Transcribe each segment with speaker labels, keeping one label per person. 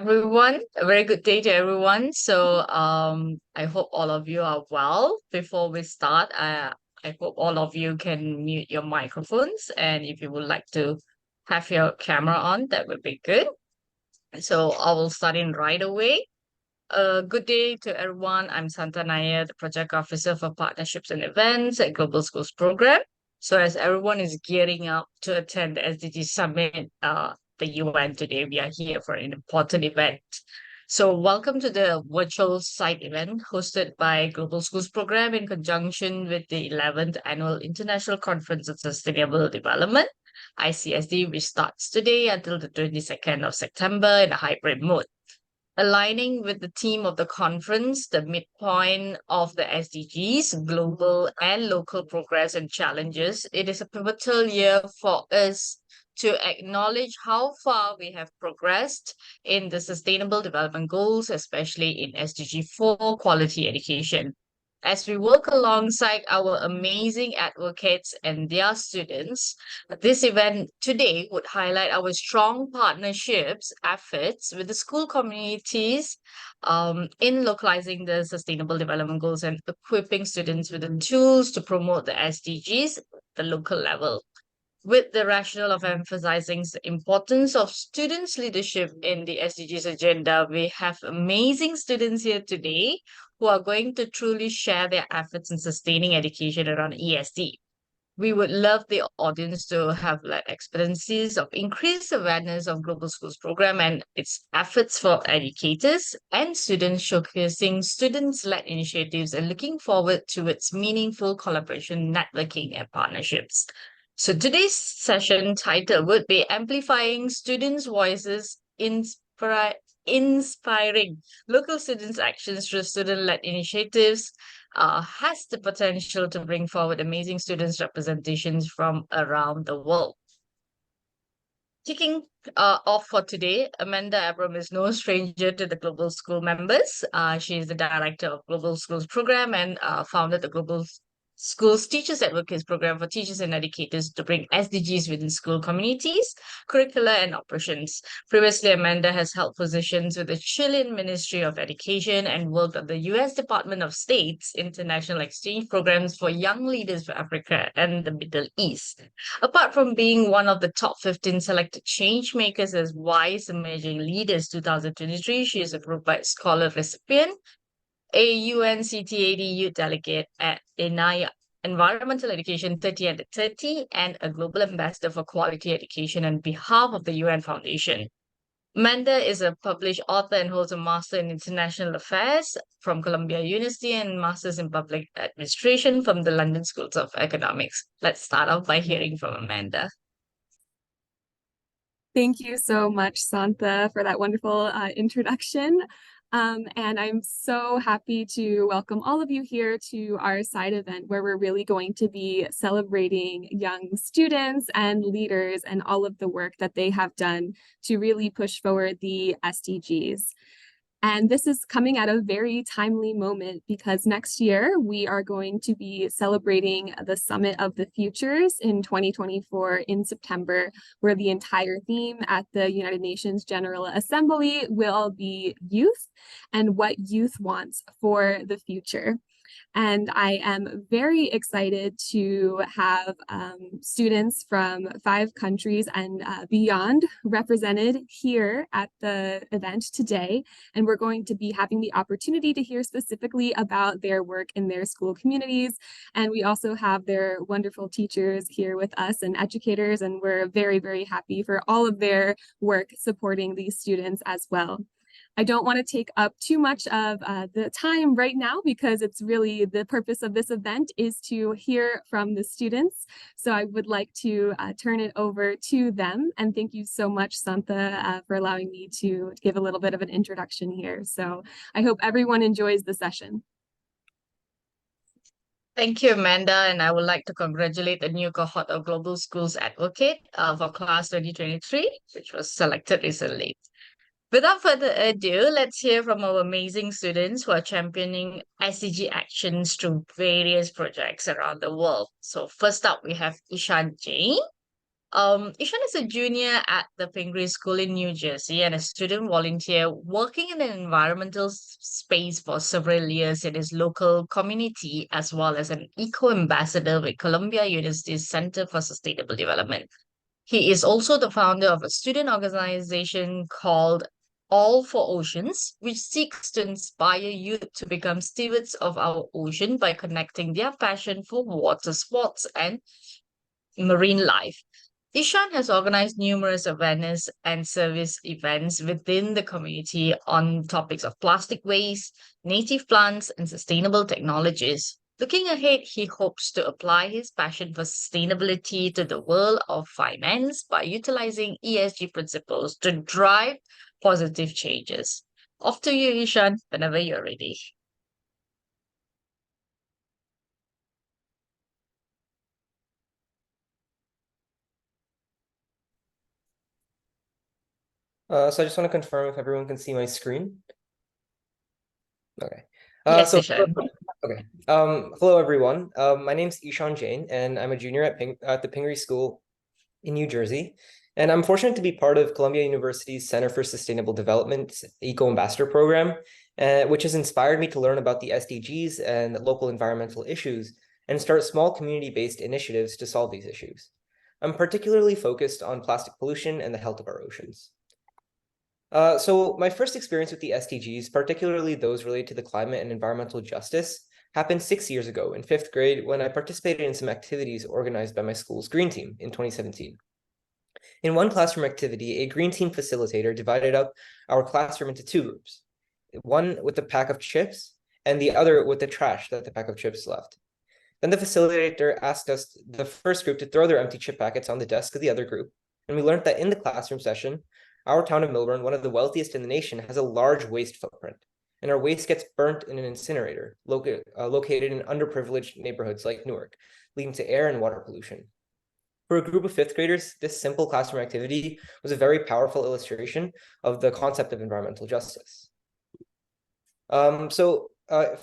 Speaker 1: Everyone. A very good day to everyone. I hope all of you are well. Before we start, I hope all of you can mute your microphones, and if you would like to have your camera on, that would be good. So I will start in right away. Good day to everyone. I'm Santa Nair, the Project Officer for Partnerships and Events at Global Schools Program. So as everyone is gearing up to attend the SDG Summit, the UN today, we are here for an important event. So welcome to the virtual site event hosted by Global Schools Program in conjunction with the 11th Annual International Conference on Sustainable Development, ICSD, which starts today until the 22nd of September in a hybrid mode. Aligning with the theme of the conference, the midpoint of the SDGs, global and local progress and challenges, it is a pivotal year for us to acknowledge how far we have progressed in the Sustainable Development Goals, especially in SDG 4 quality education. As we work alongside our amazing advocates and their students, this event today would highlight our strong partnerships efforts with the school communities in localizing the Sustainable Development Goals and equipping students with the tools to promote the SDGs at the local level. With the rationale of emphasizing the importance of students' leadership in the SDGs agenda, we have amazing students here today who are going to truly share their efforts in sustaining education around ESD. We would love the audience to have experiences of increased awareness of Global Schools Program and its efforts for educators and students, showcasing students-led initiatives and looking forward to its meaningful collaboration, networking, and partnerships. So today's session title would be Amplifying Students' Voices, Inspiring Local Students' Actions Through Student-Led Initiatives, has the potential to bring forward amazing students' representations from around the world. Kicking off for today, Amanda Abram is no stranger to the Global School members. She is the director of Global Schools Program and founded the Global Schools Teachers Advocates Program for teachers and educators to bring SDGs within school communities, curricula, and operations. Previously, Amanda has held positions with the Chilean Ministry of Education and worked at the U.S. Department of State's International Exchange Programs for Young Leaders for Africa and the Middle East. Apart from being one of the top 15 selected change makers as WISE Emerging Leaders 2023, she is a Fulbright Scholar recipient, a UNCTAD Youth Delegate at ENAIA Environmental Education 30 Under 30, and a Global Ambassador for Quality Education on behalf of the UN Foundation. Amanda is a published author and holds a Master in International Affairs from Columbia University and Masters in Public Administration from the London Schools of Economics. Let's start off by hearing from Amanda.
Speaker 2: Thank you so much, Santa, for that wonderful introduction. And I'm so happy to welcome all of you here to our side event where we're really going to be celebrating young students and leaders and all of the work that they have done to really push forward the SDGs. And this is coming at a very timely moment because next year we are going to be celebrating the Summit of the Futures in 2024 in September, where the entire theme at the United Nations General Assembly will be youth and what youth wants for the future. And I am very excited to have students from 5 countries and beyond represented here at the event today. And we're going to be having the opportunity to hear specifically about their work in their school communities. And we also have their wonderful teachers here with us and educators. And we're very, very happy for all of their work supporting these students as well. I don't want to take up too much of the time right now because it's really the purpose of this event is to hear from the students. So I would like to turn it over to them. And thank you so much, Santa, for allowing me to give a little bit of an introduction here. So I hope everyone enjoys the session.
Speaker 1: Thank you, Amanda, and I would like to congratulate the new cohort of Global Schools Advocate for class 2023, which was selected recently. Without further ado, let's hear from our amazing students who are championing SDG actions through various projects around the world. So first up, we have Ishan Jain. Ishan is a junior at the Pingree School in New Jersey and a student volunteer working in an environmental space for several years in his local community, as well as an eco ambassador with Columbia University's Center for Sustainable Development. He is also the founder of a student organization called All for Oceans, which seeks to inspire youth to become stewards of our ocean by connecting their passion for water sports and marine life. Ishan has organized numerous awareness and service events within the community on topics of plastic waste, native plants, and sustainable technologies. Looking ahead, he hopes to apply his passion for sustainability to the world of finance by utilizing ESG principles to drive positive changes. Off to you, Ishan, whenever you're ready.
Speaker 3: So I just want to confirm if everyone can see my screen. Okay.
Speaker 1: Yes, Ishan.
Speaker 3: Okay. Hello everyone. My name's Ishan Jain, and I'm a junior at the Pingree School in New Jersey. And I'm fortunate to be part of Columbia University's Center for Sustainable Development's Eco Ambassador program, which has inspired me to learn about the SDGs and local environmental issues and start small community-based initiatives to solve these issues. I'm particularly focused on plastic pollution and the health of our oceans. So my first experience with the SDGs, particularly those related to the climate and environmental justice, happened 6 years ago in 5th grade when I participated in some activities organized by my school's Green Team in 2017. In one classroom activity, a Green Team facilitator divided up our classroom into two groups, one with a pack of chips and the other with the trash that the pack of chips left. Then the facilitator asked us, the first group, to throw their empty chip packets on the desk of the other group, and we learned that in the classroom session, our town of Millburn, one of the wealthiest in the nation, has a large waste footprint, and our waste gets burnt in an incinerator located in underprivileged neighborhoods like Newark, leading to air and water pollution. For a group of 5th graders, this simple classroom activity was a very powerful illustration of the concept of environmental justice. For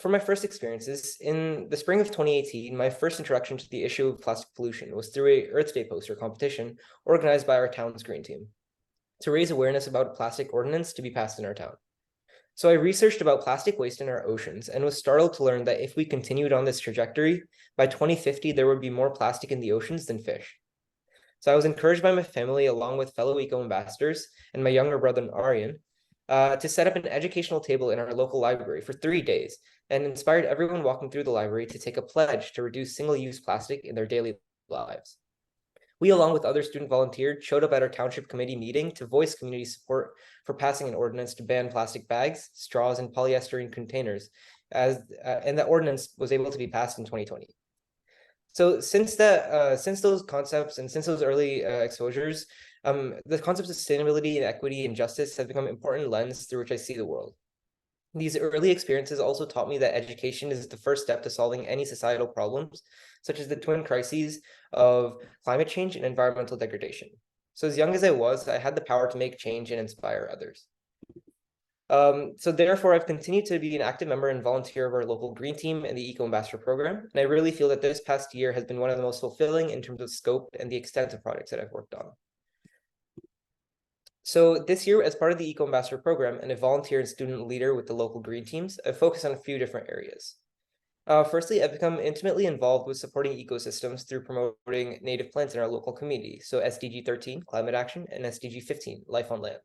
Speaker 3: my first experiences, in the spring of 2018, my first introduction to the issue of plastic pollution was through a Earth Day poster competition organized by our town's Green Team to raise awareness about a plastic ordinance to be passed in our town. So I researched about plastic waste in our oceans and was startled to learn that if we continued on this trajectory, by 2050, there would be more plastic in the oceans than fish. So I was encouraged by my family, along with fellow eco ambassadors and my younger brother, Aryan, to set up an educational table in our local library for 3 days and inspired everyone walking through the library to take a pledge to reduce single-use plastic in their daily lives. We, along with other student volunteers, showed up at our township committee meeting to voice community support for passing an ordinance to ban plastic bags, straws, and polyester containers, and that ordinance was able to be passed in 2020. So since those concepts and since those early exposures, the concepts of sustainability and equity and justice have become important lens through which I see the world. These early experiences also taught me that education is the first step to solving any societal problems, such as the twin crises of climate change and environmental degradation. So as young as I was, I had the power to make change and inspire others. So therefore, I've continued to be an active member and volunteer of our local Green Team and the Eco Ambassador program. And I really feel that this past year has been one of the most fulfilling in terms of scope and the extent of projects that I've worked on. So this year, as part of the Eco Ambassador program and a volunteer and student leader with the local Green Teams, I've focused on a few different areas. Firstly, I've become intimately involved with supporting ecosystems through promoting native plants in our local community. So SDG 13, Climate Action, and SDG 15, Life on Land.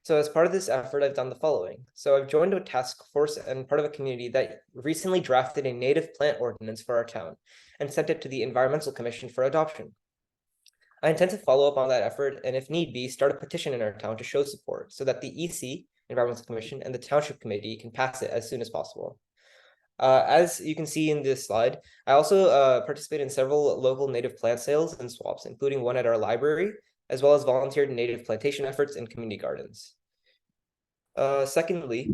Speaker 3: So as part of this effort, I've done the following. So I've joined a task force and part of a community that recently drafted a native plant ordinance for our town and sent it to the Environmental Commission for adoption. I intend to follow up on that effort and, if need be, start a petition in our town to show support so that the EC, Environmental Commission, and the Township Committee can pass it as soon as possible. As you can see in this slide, I also participate in several local native plant sales and swaps, including one at our library, as well as volunteered in native plantation efforts in community gardens. Secondly,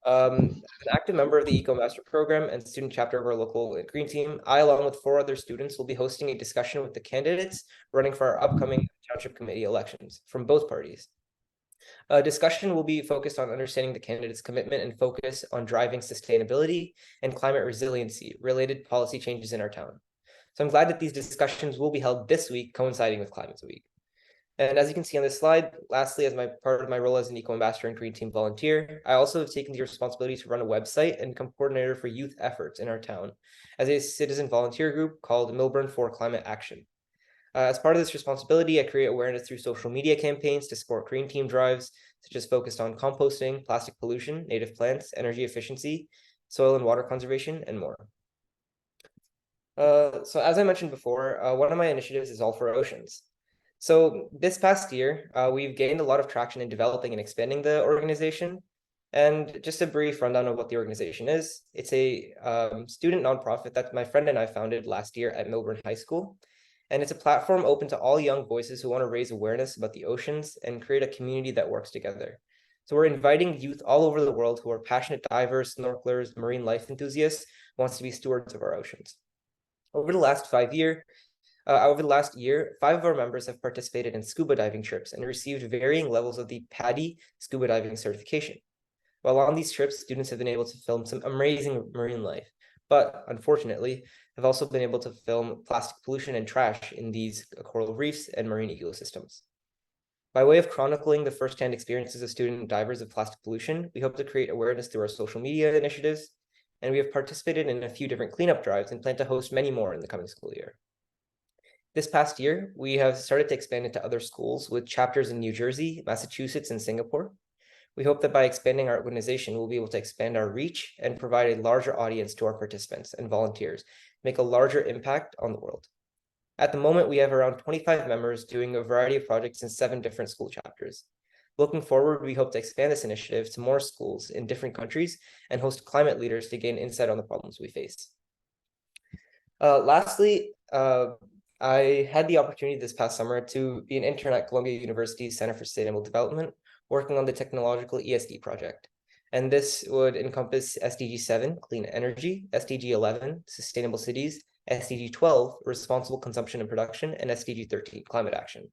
Speaker 3: an active member of the Eco Ambassador program and student chapter of our local Green Team, I, along with 4 other students, will be hosting a discussion with the candidates running for our upcoming Township Committee elections from both parties. Discussion will be focused on understanding the candidates' commitment and focus on driving sustainability and climate resiliency related policy changes in our town. So I'm glad that these discussions will be held this week, coinciding with Climate Week. And as you can see on this slide, lastly, as part of my role as an Eco Ambassador and Green Team volunteer, I also have taken the responsibility to run a website and become coordinator for youth efforts in our town as a citizen volunteer group called Millburn for Climate Action. As part of this responsibility, I create awareness through social media campaigns to support Green Team drives, such as focused on composting, plastic pollution, native plants, energy efficiency, soil and water conservation, and more. So as I mentioned before, one of my initiatives is All for Oceans. So this past year, we've gained a lot of traction in developing and expanding the organization. And just a brief rundown of what the organization is. It's a student nonprofit that my friend and I founded last year at Millburn High School. And it's a platform open to all young voices who want to raise awareness about the oceans and create a community that works together. So we're inviting youth all over the world who are passionate divers, snorkelers, marine life enthusiasts, who wants to be stewards of our oceans. Over the last year, 5 of our members have participated in scuba diving trips and received varying levels of the PADI scuba diving certification. While on these trips, students have been able to film some amazing marine life, but unfortunately, have also been able to film plastic pollution and trash in these coral reefs and marine ecosystems. By way of chronicling the firsthand experiences of student divers of plastic pollution, we hope to create awareness through our social media initiatives, and we have participated in a few different cleanup drives and plan to host many more in the coming school year. This past year, we have started to expand into other schools with chapters in New Jersey, Massachusetts, and Singapore. We hope that by expanding our organization, we'll be able to expand our reach and provide a larger audience to our participants and volunteers, make a larger impact on the world. At the moment, we have around 25 members doing a variety of projects in 7 different school chapters. Looking forward, we hope to expand this initiative to more schools in different countries and host climate leaders to gain insight on the problems we face. Lastly, I had the opportunity this past summer to be an intern at Columbia University's Center for Sustainable Development, working on the technological ESD project. And this would encompass SDG 7, clean energy, SDG 11, sustainable cities, SDG 12, responsible consumption and production, and SDG 13, climate action.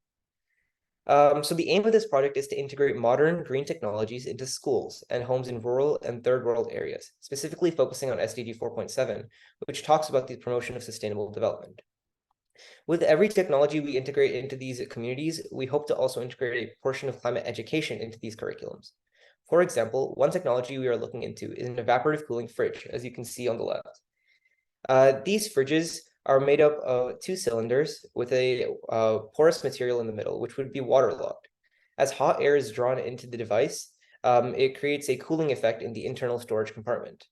Speaker 3: So the aim of this project is to integrate modern green technologies into schools and homes in rural and third world areas, specifically focusing on SDG 4.7, which talks about the promotion of sustainable development. With every technology we integrate into these communities, we hope to also integrate a portion of climate education into these curriculums. For example, one technology we are looking into is an evaporative cooling fridge, as you can see on the left. These fridges are made up of 2 cylinders with a porous material in the middle, which would be waterlogged. As hot air is drawn into the device, it creates a cooling effect in the internal storage compartment.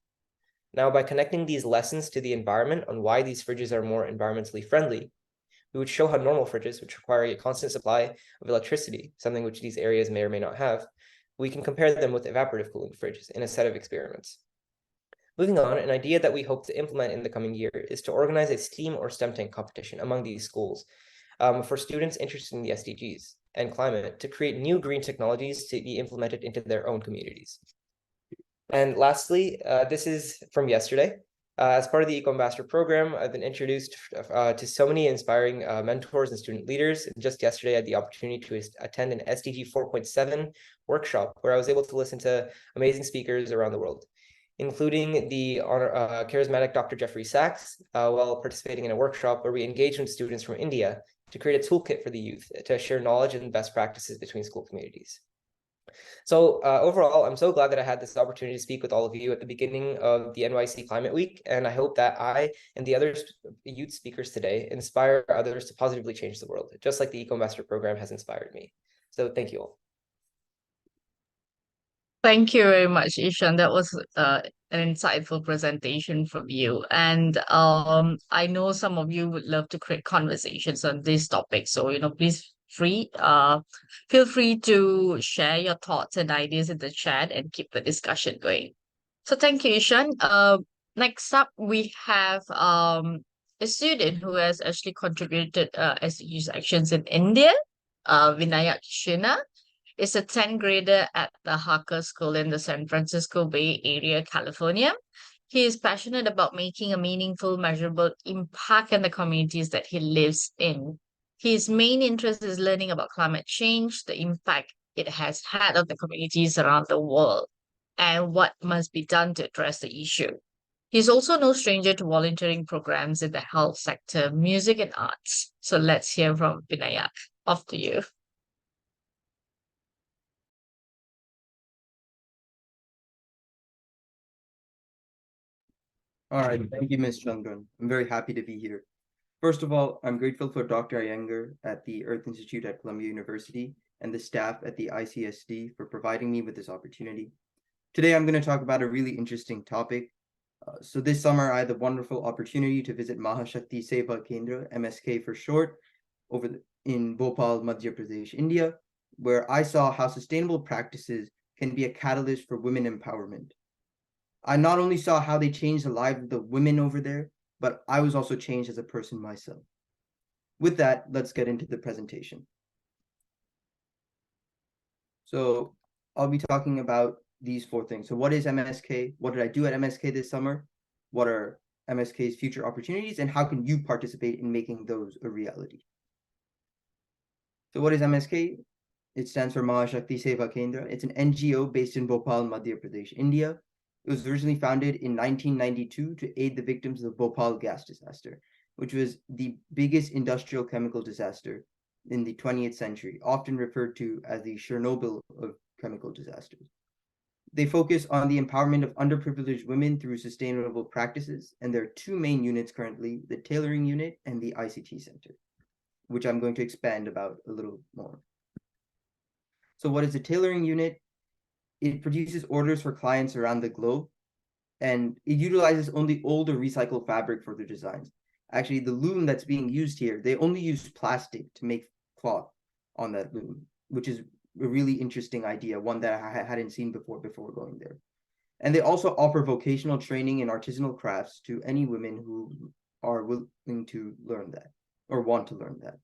Speaker 3: Now, by connecting these lessons to the environment on why these fridges are more environmentally friendly, we would show how normal fridges, which require a constant supply of electricity, something which these areas may or may not have, we can compare them with evaporative cooling fridges in a set of experiments. Moving on, an idea that we hope to implement in the coming year is to organize a STEAM or STEM tank competition among these schools for students interested in the SDGs and climate to create new green technologies to be implemented into their own communities. And lastly, this is from yesterday. As part of the Eco Ambassador program, I've been introduced to so many inspiring mentors and student leaders. And just yesterday, I had the opportunity to attend an SDG 4.7 workshop where I was able to listen to amazing speakers around the world, including the charismatic Dr. Jeffrey Sachs, while participating in a workshop where we engaged with students from India to create a toolkit for the youth to share knowledge and best practices between school communities. So overall, I'm so glad that I had this opportunity to speak with all of you at the beginning of the NYC Climate Week, and I hope that I and the other youth speakers today inspire others to positively change the world, just like the Eco Ambassador program has inspired me. So thank you all.
Speaker 1: Thank you very much, Ishan. That was an insightful presentation from you. And I know some of you would love to create conversations on this topic. So, please feel free to share your thoughts and ideas in the chat and keep the discussion going. So thank you, Ishan. Next up, we have a student who has actually contributed SDGs actions in India, Vinayak Shina. Is a 10th grader at the Harker School in the San Francisco Bay Area, California. He is passionate about making a meaningful, measurable impact in the communities that he lives in. His main interest is learning about climate change, the impact it has had on the communities around the world, and what must be done to address the issue. He's also no stranger to volunteering programs in the health sector, music, and arts. So let's hear from Vinayak. Off to you.
Speaker 4: All right, thank you, Ms. Chandran. I'm very happy to be here. First of all, I'm grateful for Dr. Iyengar at the Earth Institute at Columbia University and the staff at the ICSD for providing me with this opportunity. Today, I'm going to talk about a really interesting topic. So this summer, I had the wonderful opportunity to visit Mahashakti Seva Kendra, MSK for short, in Bhopal, Madhya Pradesh, India, where I saw how sustainable practices can be a catalyst for women empowerment. I not only saw how they changed the lives of the women over there, but I was also changed as a person myself. With that, let's get into the presentation. So I'll be talking about these 4 things. So what is MSK? What did I do at MSK this summer? What are MSK's future opportunities, and how can you participate in making those a reality? So what is MSK? It stands for Mahashakti Seva Kendra. It's an NGO based in Bhopal, Madhya Pradesh, India. It was originally founded in 1992 to aid the victims of the Bhopal gas disaster, which was the biggest industrial chemical disaster in the 20th century, often referred to as the Chernobyl of chemical disasters. They focus on the empowerment of underprivileged women through sustainable practices, and there are 2 main units currently, the Tailoring Unit and the ICT Center, which I'm going to expand about a little more. So what is the Tailoring Unit? It produces orders for clients around the globe, and it utilizes only old or recycled fabric for their designs. Actually, the loom that's being used here, they only use plastic to make cloth on that loom, which is a really interesting idea, one that I hadn't seen before going there. And they also offer vocational training in artisanal crafts to any women who are willing to learn that or want to learn that.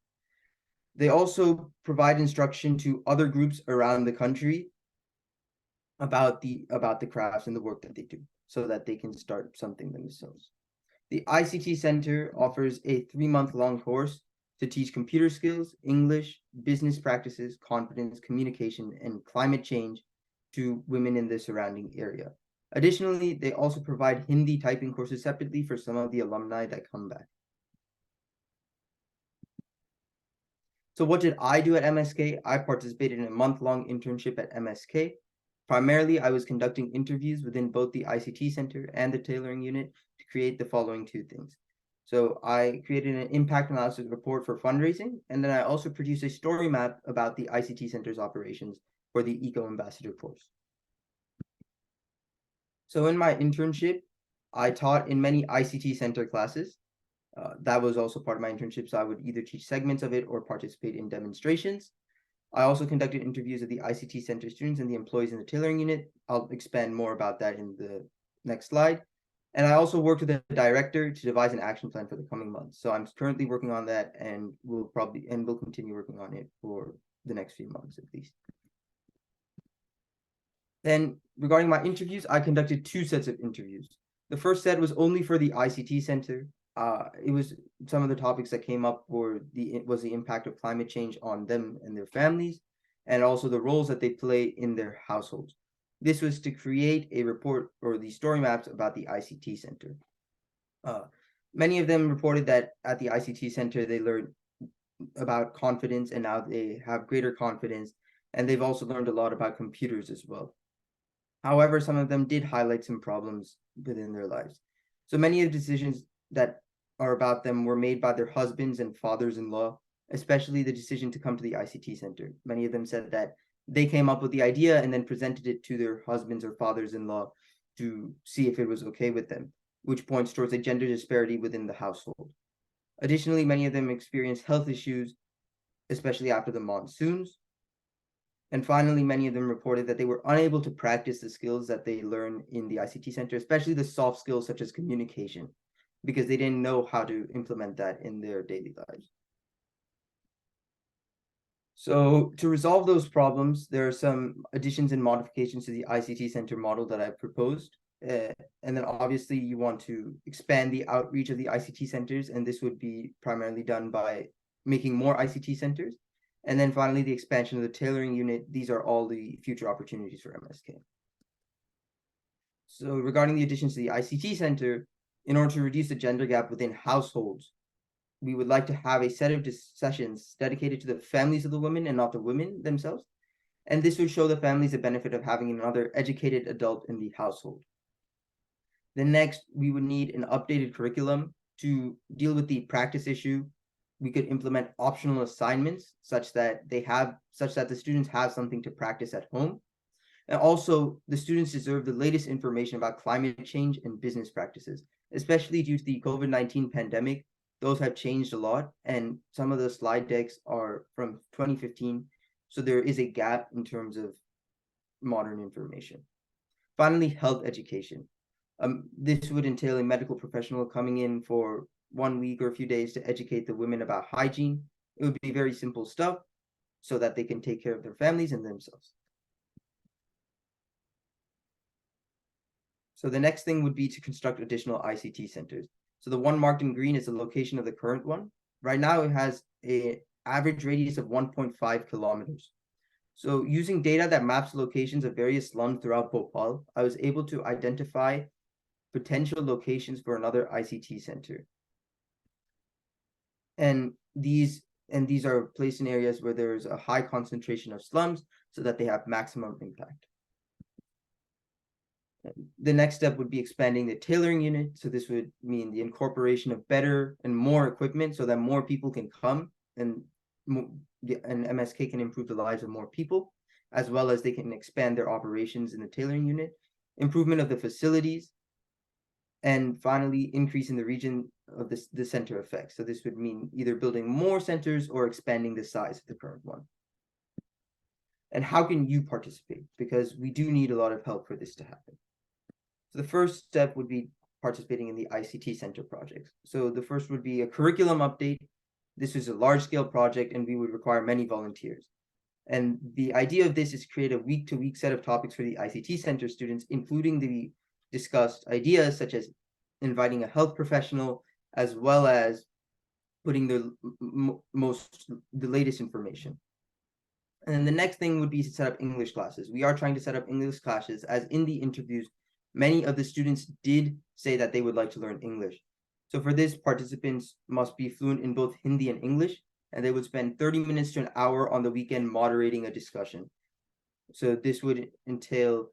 Speaker 4: They also provide instruction to other groups around the country about the crafts and the work that they do, so that they can start something themselves. The ICT Center offers a 3-month-long course to teach computer skills, English, business practices, confidence, communication, and climate change to women in the surrounding area. Additionally, they also provide Hindi typing courses separately for some of the alumni that come back. So what did I do at MSK? I participated in a month-long internship at MSK. Primarily, I was conducting interviews within both the ICT Center and the Tailoring Unit to create the following 2 things. So I created an impact analysis report for fundraising, and then I also produced a story map about the ICT Center's operations for the Eco Ambassador course. So in my internship, I taught in many ICT Center classes. That was also part of my internship, so I would either teach segments of it or participate in demonstrations. I also conducted interviews of the ICT Center students and the employees in the Tailoring Unit. I'll expand more about that in the next slide. And I also worked with the director to devise an action plan for the coming months. So I'm currently working on that, and we'll continue working on it for the next few months at least. Then regarding my interviews, I conducted 2 sets of interviews. The first set was only for the ICT Center. It was some of the topics that came up was the impact of climate change on them and their families, and also the roles that they play in their households. This was to create a report or the story maps about the ICT Center. Many of them reported that at the ICT Center, they learned about confidence, and now they have greater confidence, and they've also learned a lot about computers as well. However, some of them did highlight some problems within their lives. So many of the decisions that are about them were made by their husbands and fathers-in-law, especially the decision to come to the ICT Center. Many of them said that they came up with the idea and then presented it to their husbands or fathers-in-law to see if it was okay with them, which points towards a gender disparity within the household. Additionally, many of them experienced health issues, especially after the monsoons. And finally, many of them reported that they were unable to practice the skills that they learn in the ICT Center, especially the soft skills such as communication, because they didn't know how to implement that in their daily lives. So to resolve those problems, there are some additions and modifications to the ICT Center model that I've proposed. And then obviously you want to expand the outreach of the ICT centers, and this would be primarily done by making more ICT centers. And then finally, the expansion of the Tailoring Unit. These are all the future opportunities for MSK. So regarding the additions to the ICT Center, in order to reduce the gender gap within households, we would like to have a set of sessions dedicated to the families of the women and not the women themselves. And this would show the families the benefit of having another educated adult in the household. Then next, we would need an updated curriculum to deal with the practice issue. We could implement optional assignments such that the students have something to practice at home. And also, the students deserve the latest information about climate change and business practices, especially due to the COVID-19 pandemic. Those have changed a lot, and some of the slide decks are from 2015. So there is a gap in terms of modern information. Finally, health education. This would entail a medical professional coming in for 1 week or a few days to educate the women about hygiene. It would be very simple stuff so that they can take care of their families and themselves. So the next thing would be to construct additional ICT centers. So the one marked in green is the location of the current one. Right now it has an average radius of 1.5 kilometers. So using data that maps locations of various slums throughout Bhopal, I was able to identify potential locations for another ICT center. And these are placed in areas where there's a high concentration of slums so that they have maximum impact. The next step would be expanding the tailoring unit. So this would mean the incorporation of better and more equipment so that more people can come and MSK can improve the lives of more people, as well as they can expand their operations in the tailoring unit, improvement of the facilities, and finally, increase in the region of the center effect. So this would mean either building more centers or expanding the size of the current one. And how can you participate? Because we do need a lot of help for this to happen. So the first step would be participating in the ICT Center projects. So the first would be a curriculum update. This is a large-scale project and we would require many volunteers. And the idea of this is create a week-to-week set of topics for the ICT Center students, including the discussed ideas such as inviting a health professional, as well as putting the latest information. And then the next thing would be to set up English classes. We are trying to set up English classes, as in the interviews, many of the students did say that they would like to learn English. So for this, participants must be fluent in both Hindi and English, and they would spend 30 minutes to an hour on the weekend moderating a discussion. So this would entail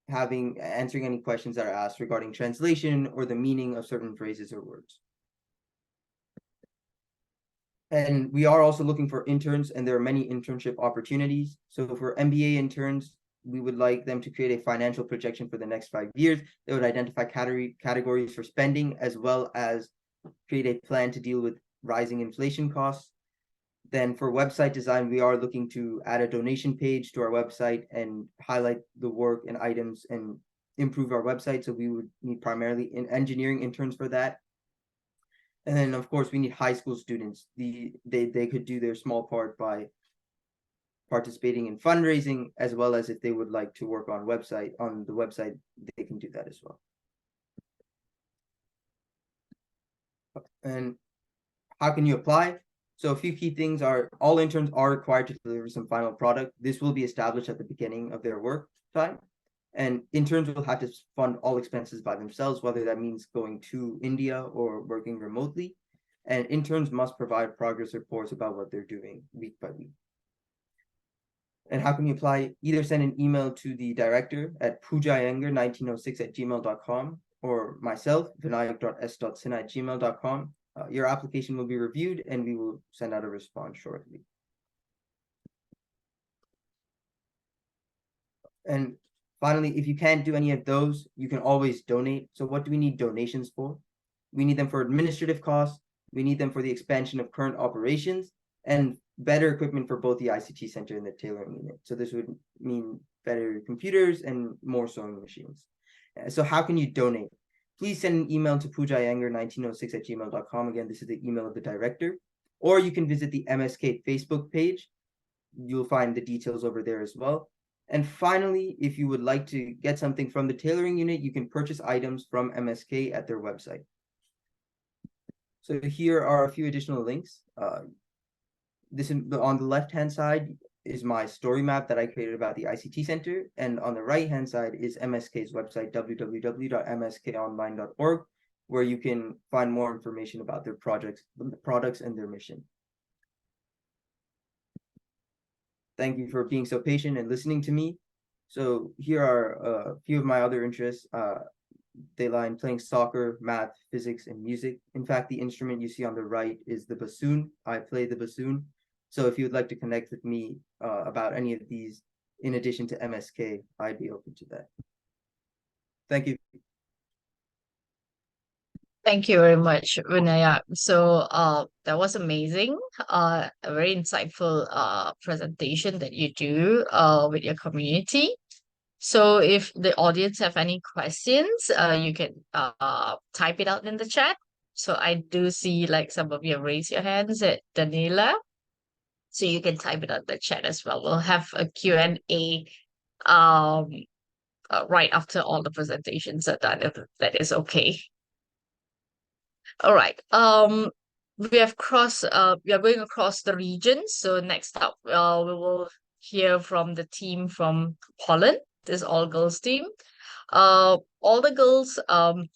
Speaker 4: answering any questions that are asked regarding translation or the meaning of certain phrases or words. And we are also looking for interns, and there are many internship opportunities. So for MBA interns, we would like them to create a financial projection for the next 5 years. They would identify categories for spending, as well as create a plan to deal with rising inflation costs. Then for website design, we are looking to add a donation page to our website and highlight the work and items and improve our website. So we would need primarily engineering interns for that. And then of course we need high school students. They could do their small part by participating in fundraising, as well as if they would like to work on the website, they can do that as well. And how can you apply? So a few key things are all interns are required to deliver some final product. This will be established at the beginning of their work time. And interns will have to fund all expenses by themselves, whether that means going to India or working remotely. And interns must provide progress reports about what they're doing week by week. And how can you apply? Either send an email to the director at poojayengar1906@gmail.com or myself, vinayak.s.sinha@gmail.com. Your application will be reviewed and we will send out a response shortly. And finally, if you can't do any of those, you can always donate. So what do we need donations for? We need them for administrative costs. We need them for the expansion of current operations and better equipment for both the ICT Center and the tailoring unit. So this would mean better computers and more sewing machines. So how can you donate? Please send an email to poojayengar1906@gmail.com. Again, this is the email of the director. Or you can visit the MSK Facebook page. You'll find the details over there as well. And finally, if you would like to get something from the tailoring unit, you can purchase items from MSK at their website. So here are a few additional links. This is on the left-hand side is my story map that I created about the ICT Center. And on the right-hand side is MSK's website, www.mskonline.org, where you can find more information about their projects, products, and their mission. Thank you for being so patient and listening to me. So here are a few of my other interests. They lie in playing soccer, math, physics, and music. In fact, the instrument you see on the right is the bassoon. I play the bassoon. So if you would like to connect with me about any of these, in addition to MSK, I'd be open to that. Thank you.
Speaker 1: Thank you very much, Vinaya. So that was amazing. A very insightful presentation that you do with your community. So if the audience have any questions, you can type it out in the chat. So I do see like some of you raise your hands at Daniela. So you can type it out in the chat as well. We'll have a Q&A right after all the presentations are done, if that is okay. All right. We are going across the region. So next up, we will hear from the team from Poland. This all-girls team. All the girls,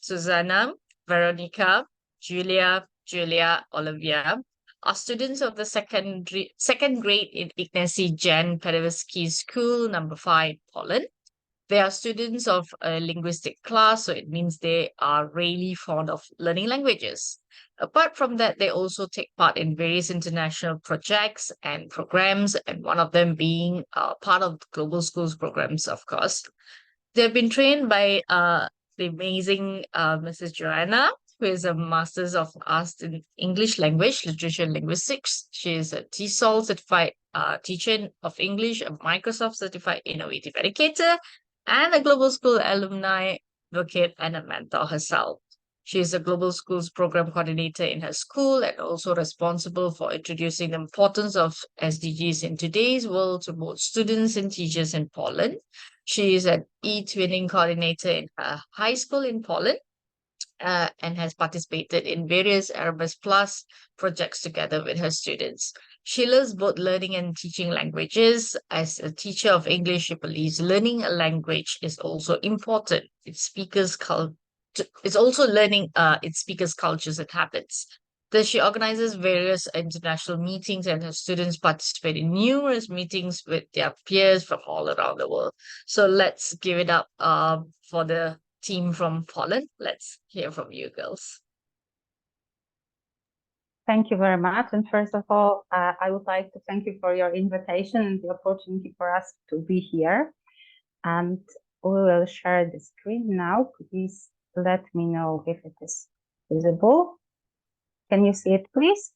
Speaker 1: Susanna, Veronica, Julia, Olivia, are students of the second grade in Ignacy Jan Paderewski School, number 5, Poland. They are students of a linguistic class, so it means they are really fond of learning languages. Apart from that, they also take part in various international projects and programs, and one of them being part of the Global Schools programs, of course. They've been trained by the amazing Mrs. Joanna, who is a Master's of Arts in English Language, Literature and Linguistics. She is a TESOL certified teacher of English, a Microsoft certified innovative educator, and a Global School alumni advocate and a mentor herself. She is a Global Schools program coordinator in her school and also responsible for introducing the importance of SDGs in today's world to both students and teachers in Poland. She is an e-twinning coordinator in her high school in Poland and has participated in various Erasmus Plus projects together with her students. She loves both learning and teaching languages. As a teacher of English, she believes learning a language is also important. It's also learning its speakers' cultures and habits. Thus, she organizes various international meetings, and her students participate in numerous meetings with their peers from all around the world. So let's give it up for the team from Poland. Let's hear from you girls.
Speaker 5: Thank you very much. And first of all, I would like to thank you for your invitation and the opportunity for us to be here. And we will share the screen now. Please let me know if it is visible. Can you see it, please?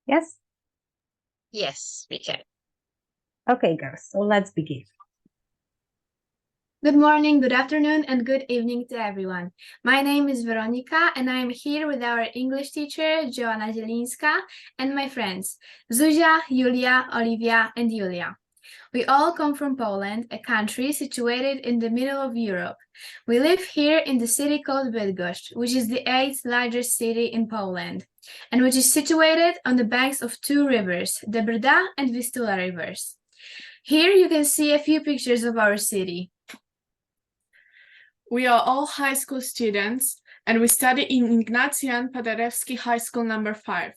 Speaker 5: Yes?
Speaker 1: Yes, we can.
Speaker 5: Okay, girls, so let's begin.
Speaker 6: Good morning, good afternoon, and good evening to everyone. My name is Veronica, and I am here with our English teacher, Joanna Zielinska, and my friends, Zuzia, Julia, Olivia, and Julia. We all come from Poland, a country situated in the middle of Europe. We live here in the city called Bydgoszcz, which is the 8th largest city in Poland, and which is situated on the banks of 2 rivers, the Brda and Vistula rivers. Here you can see a few pictures of our city.
Speaker 7: We are all high school students, and we study in Ignacy Jan Paderewski High School number 5.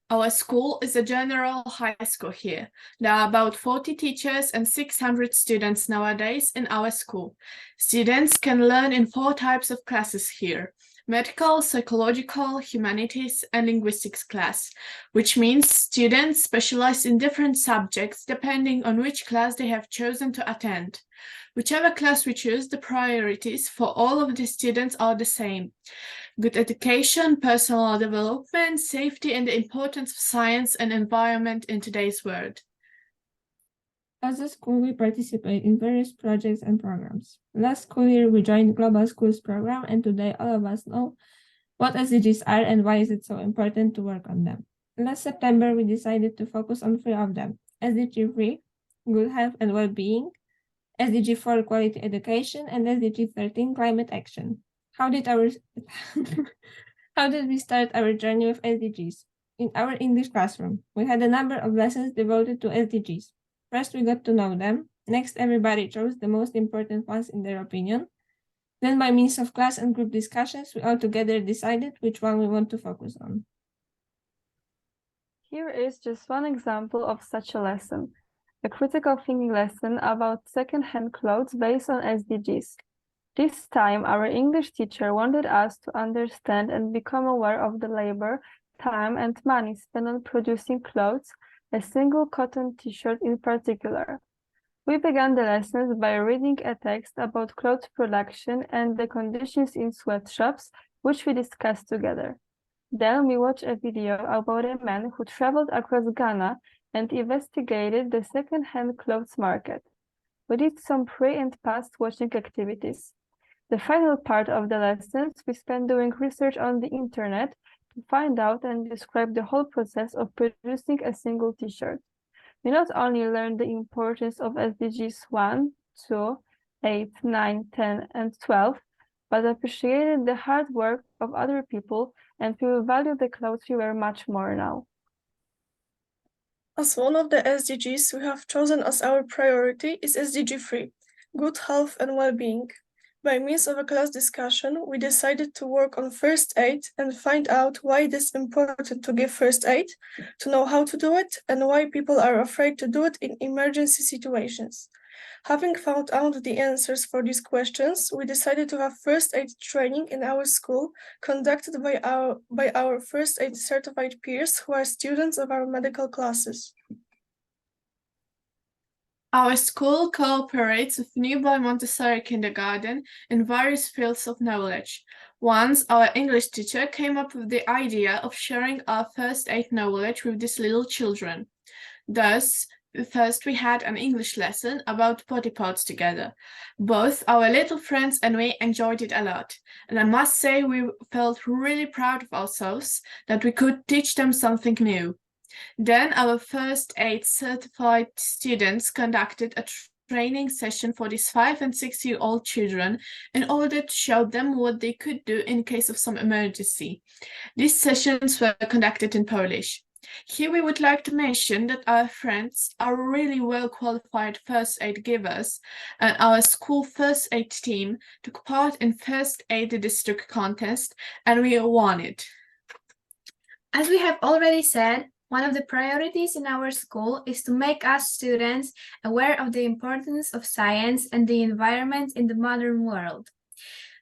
Speaker 7: Our school is a general high school here. There are about 40 teachers and 600 students nowadays in our school. Students can learn in 4 types of classes here: medical, psychological, humanities, and linguistics class, which means students specialize in different subjects depending on which class they have chosen to attend. Whichever class we choose, the priorities for all of the students are the same: good education, personal development, safety, and the importance of science and environment in today's world.
Speaker 8: As a school, we participate in various projects and programs. Last school year, we joined Global Schools program, and today all of us know what SDGs are and why is it so important to work on them. Last September, we decided to focus on 3 of them: SDG 3, good health and well-being, SDG 4, quality education, and SDG 13, climate action. How did we start our journey with SDGs? in our English classroom. We had a number of lessons devoted to SDGs. First, we got to know them. Next, everybody chose the most important ones in their opinion. Then, by means of class and group discussions, we all together decided which one we want to focus on.
Speaker 9: Here is just one example of such a lesson, a critical thinking lesson about second-hand clothes based on SDGs. This time, our English teacher wanted us to understand and become aware of the labor, time, and money spent on producing clothes, a single cotton t-shirt in particular. We began the lessons by reading a text about clothes production and the conditions in sweatshops, which we discussed together. Then we watched a video about a man who traveled across Ghana and investigated the second-hand clothes market. We did some pre- and post-watching activities. The final part of the lessons we spent doing research on the internet to find out and describe the whole process of producing a single t-shirt. We not only learned the importance of SDGs 1, 2, 8, 9, 10, and 12, but appreciated the hard work of other people, and we will value the clothes we wear much more now.
Speaker 10: As one of the SDGs we have chosen as our priority is SDG 3, good health and well-being. By means of a class discussion, we decided to work on first aid and find out why it is important to give first aid, to know how to do it, and why people are afraid to do it in emergency situations. Having found out the answers for these questions, we decided to have first aid training in our school, conducted by our first aid certified peers who are students of our medical classes.
Speaker 7: Our school cooperates with Nearby Montessori Kindergarten in various fields of knowledge. Once, our English teacher came up with the idea of sharing our first aid knowledge with these little children. Thus, first we had an English lesson about potty pots together. Both our little friends and we enjoyed it a lot. And I must say we felt really proud of ourselves that we could teach them something new. Then our first aid certified students conducted a training session for these 5- and 6-year-old children in order to show them what they could do in case of some emergency. These sessions were conducted in Polish. Here we would like to mention that our friends are really well qualified first aid givers, and our school first aid team took part in first aid district contest and we won it.
Speaker 6: As we have already said, one of the priorities in our school is to make us students aware of the importance of science and the environment in the modern world.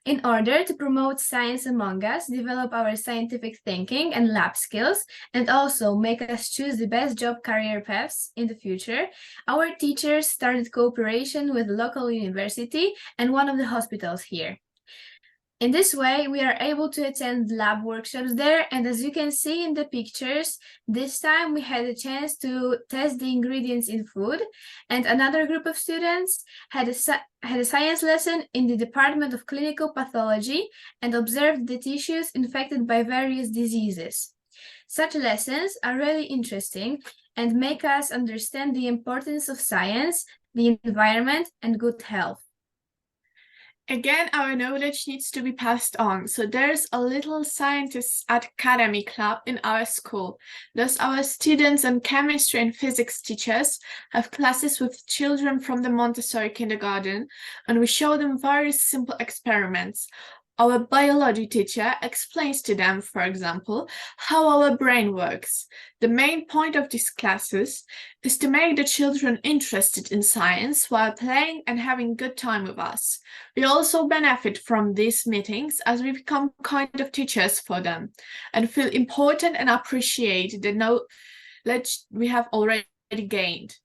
Speaker 6: In order to promote science among us, develop our scientific thinking and lab skills, and also make us choose the best job career paths in the future, our teachers started cooperation with the local university and one of the hospitals here. In this way, we are able to attend lab workshops there, and as you can see in the pictures, this time we had a chance to test the ingredients in food, and another group of students had a science lesson in the Department of Clinical Pathology and observed the tissues infected by various diseases. Such lessons are really interesting and make us understand the importance of science, the environment, and good health.
Speaker 7: Again, our knowledge needs to be passed on, so there's a little scientists academy club in our school. Thus, our students and chemistry and physics teachers have classes with children from the Montessori kindergarten, and we show them various simple experiments. Our biology teacher explains to them, for example, how our brain works. The main point of these classes is to make the children interested in science while playing and having good time with us. We also benefit from these meetings as we become kind of teachers for them and feel important and appreciate the knowledge we have already gained.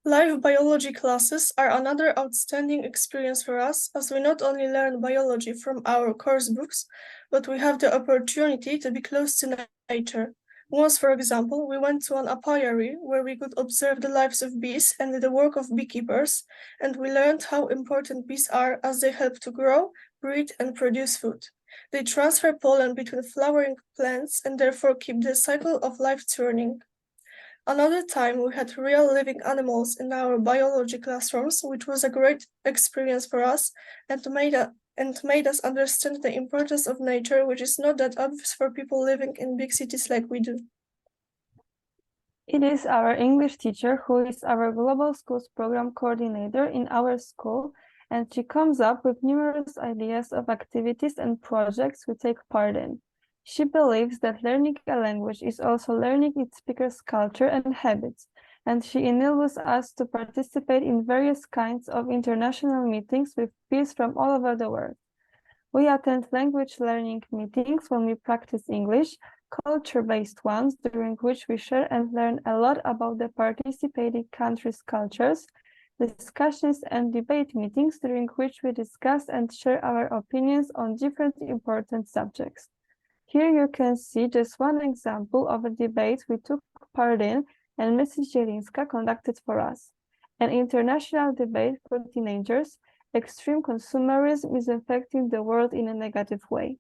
Speaker 10: Live biology classes are another outstanding experience for us, as we not only learn biology from our course books, but we have the opportunity to be close to nature. Once, for example, we went to an apiary where we could observe the lives of bees and the work of beekeepers, and we learned how important bees are as they help to grow, breed, and produce food. They transfer pollen between flowering plants and therefore keep the cycle of life turning. Another time, we had real living animals in our biology classrooms, which was a great experience for us and and made us understand the importance of nature, which is not that obvious for people living in big cities like we do.
Speaker 9: It is our English teacher who is our Global Schools Program Coordinator in our school, and she comes up with numerous ideas of activities and projects we take part in. She believes that learning a language is also learning its speaker's culture and habits, and she enables us to participate in various kinds of international meetings with peers from all over the world. We attend language learning meetings when we practice English, culture-based ones during which we share and learn a lot about the participating countries' cultures, discussions and debate meetings during which we discuss and share our opinions on different important subjects. Here you can see just one example of a debate we took part in and Mrs. Zielinska conducted for us. An international debate for teenagers, extreme consumerism is affecting the world in a negative way.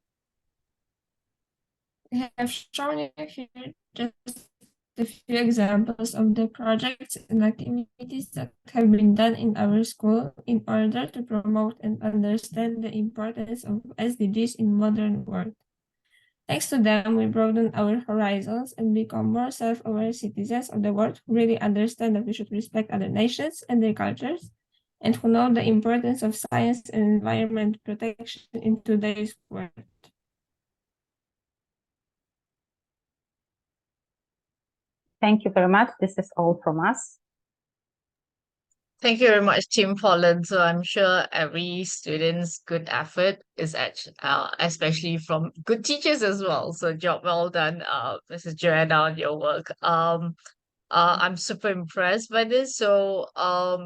Speaker 8: I have shown you here just a few examples of the projects and activities that have been done in our school in order to promote and understand the importance of SDGs in modern world. Thanks to them, we broaden our horizons and become more self-aware citizens of the world who really understand that we should respect other nations and their cultures, and who know the importance of science and environment protection in today's world.
Speaker 5: Thank you very much. This is all from us.
Speaker 1: Thank you very much, Team Poland. So I'm sure every student's good effort is especially from good teachers as well. So job well done, Mrs. Joanna, on your work. I'm super impressed by this. So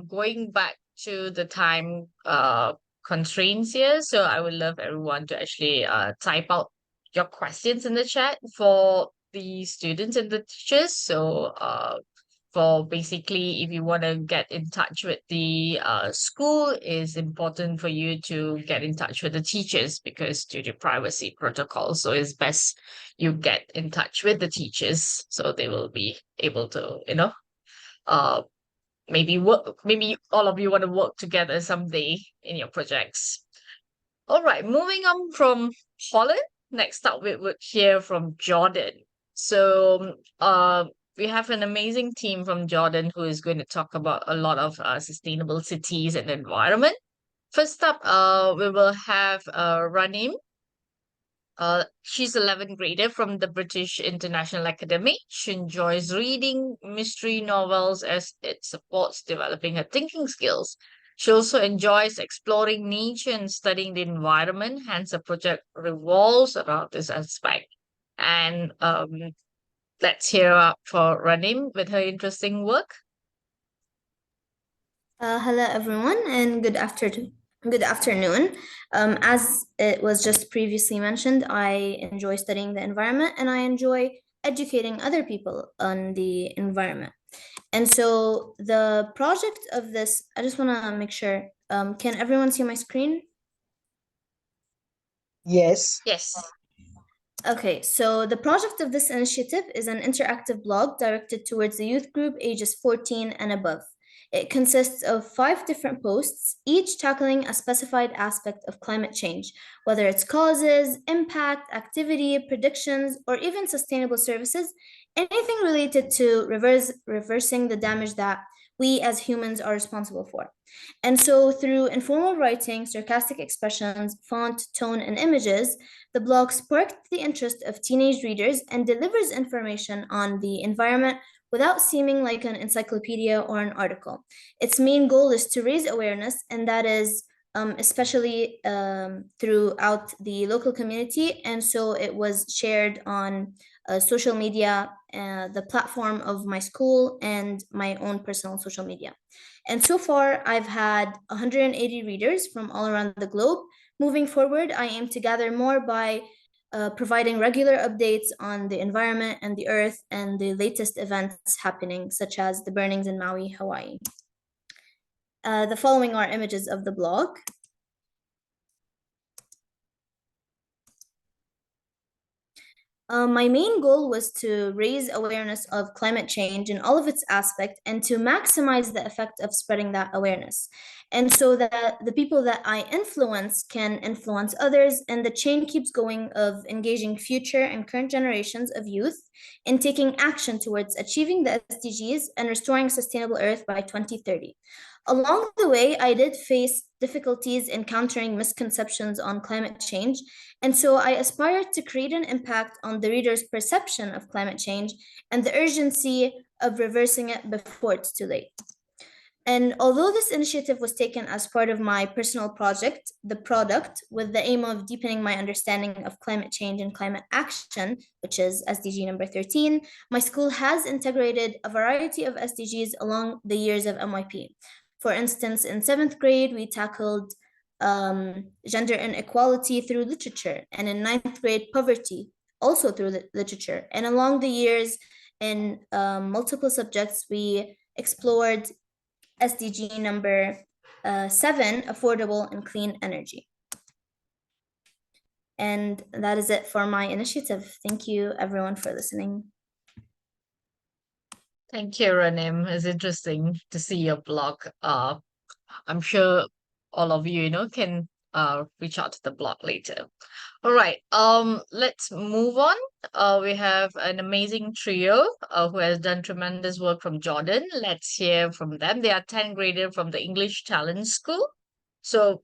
Speaker 1: going back to the time constraints here, so I would love everyone to actually type out your questions in the chat for the students and the teachers. So for basically, if you want to get in touch with the school, it's important for you to get in touch with the teachers because due to privacy protocol. So it's best you get in touch with the teachers so they will be able to, maybe all of you want to work together someday in your projects. All right, moving on from Holland. Next up, we would hear from Jordan. So we have an amazing team from Jordan who is going to talk about a lot of sustainable cities and environment. First up, we will have Ranim. She's 11th grader from the British International Academy. She enjoys reading mystery novels as it supports developing her thinking skills. She also enjoys exploring nature and studying the environment, hence the project revolves around this aspect. And let's hear up for Ranim with her interesting work.
Speaker 11: Hello, everyone, and good afternoon. As it was just previously mentioned, I enjoy studying the environment and I enjoy educating other people on the environment. And so the project of this, I just want to make sure, can everyone see my screen?
Speaker 12: Yes.
Speaker 1: Yes.
Speaker 11: Okay, so the project of this initiative is an interactive blog directed towards the youth group ages 14 and above. It consists of 5 different posts, each tackling a specified aspect of climate change, whether it's causes, impact, activity, predictions, or even sustainable services, anything related to reversing the damage that we as humans are responsible for. And so through informal writing, sarcastic expressions, font, tone, and images, the blog sparked the interest of teenage readers and delivers information on the environment without seeming like an encyclopedia or an article. Its main goal is to raise awareness, and that is especially throughout the local community. And so it was shared on social media, the platform of my school, and my own personal social media. And so far, I've had 180 readers from all around the globe. Moving forward, I aim to gather more by providing regular updates on the environment and the earth and the latest events happening, such as the burnings in Maui, Hawaii. The following are images of the blog. My main goal was to raise awareness of climate change in all of its aspects and to maximize the effect of spreading that awareness. And so that the people that I influence can influence others, and the chain keeps going of engaging future and current generations of youth in taking action towards achieving the SDGs and restoring a sustainable Earth by 2030. Along the way, I did face difficulties in countering misconceptions on climate change, and so I aspired to create an impact on the reader's perception of climate change and the urgency of reversing it before it's too late. And although this initiative was taken as part of my personal project, The Product, with the aim of deepening my understanding of climate change and climate action, which is SDG number 13, my school has integrated a variety of SDGs along the years of MYP. For instance, in 7th grade, we tackled gender inequality through literature, and in 9th grade, poverty, also through literature. And along the years, in multiple subjects, we explored SDG number 7, affordable and clean energy. And that is it for my initiative. Thank you, everyone, for listening.
Speaker 1: Thank you, Ranim. It's interesting to see your blog. I'm sure all of you, can reach out to the blog later. All right. Let's move on. We have an amazing trio who has done tremendous work from Jordan. Let's hear from them. They are 10th grader from the English Talent School. So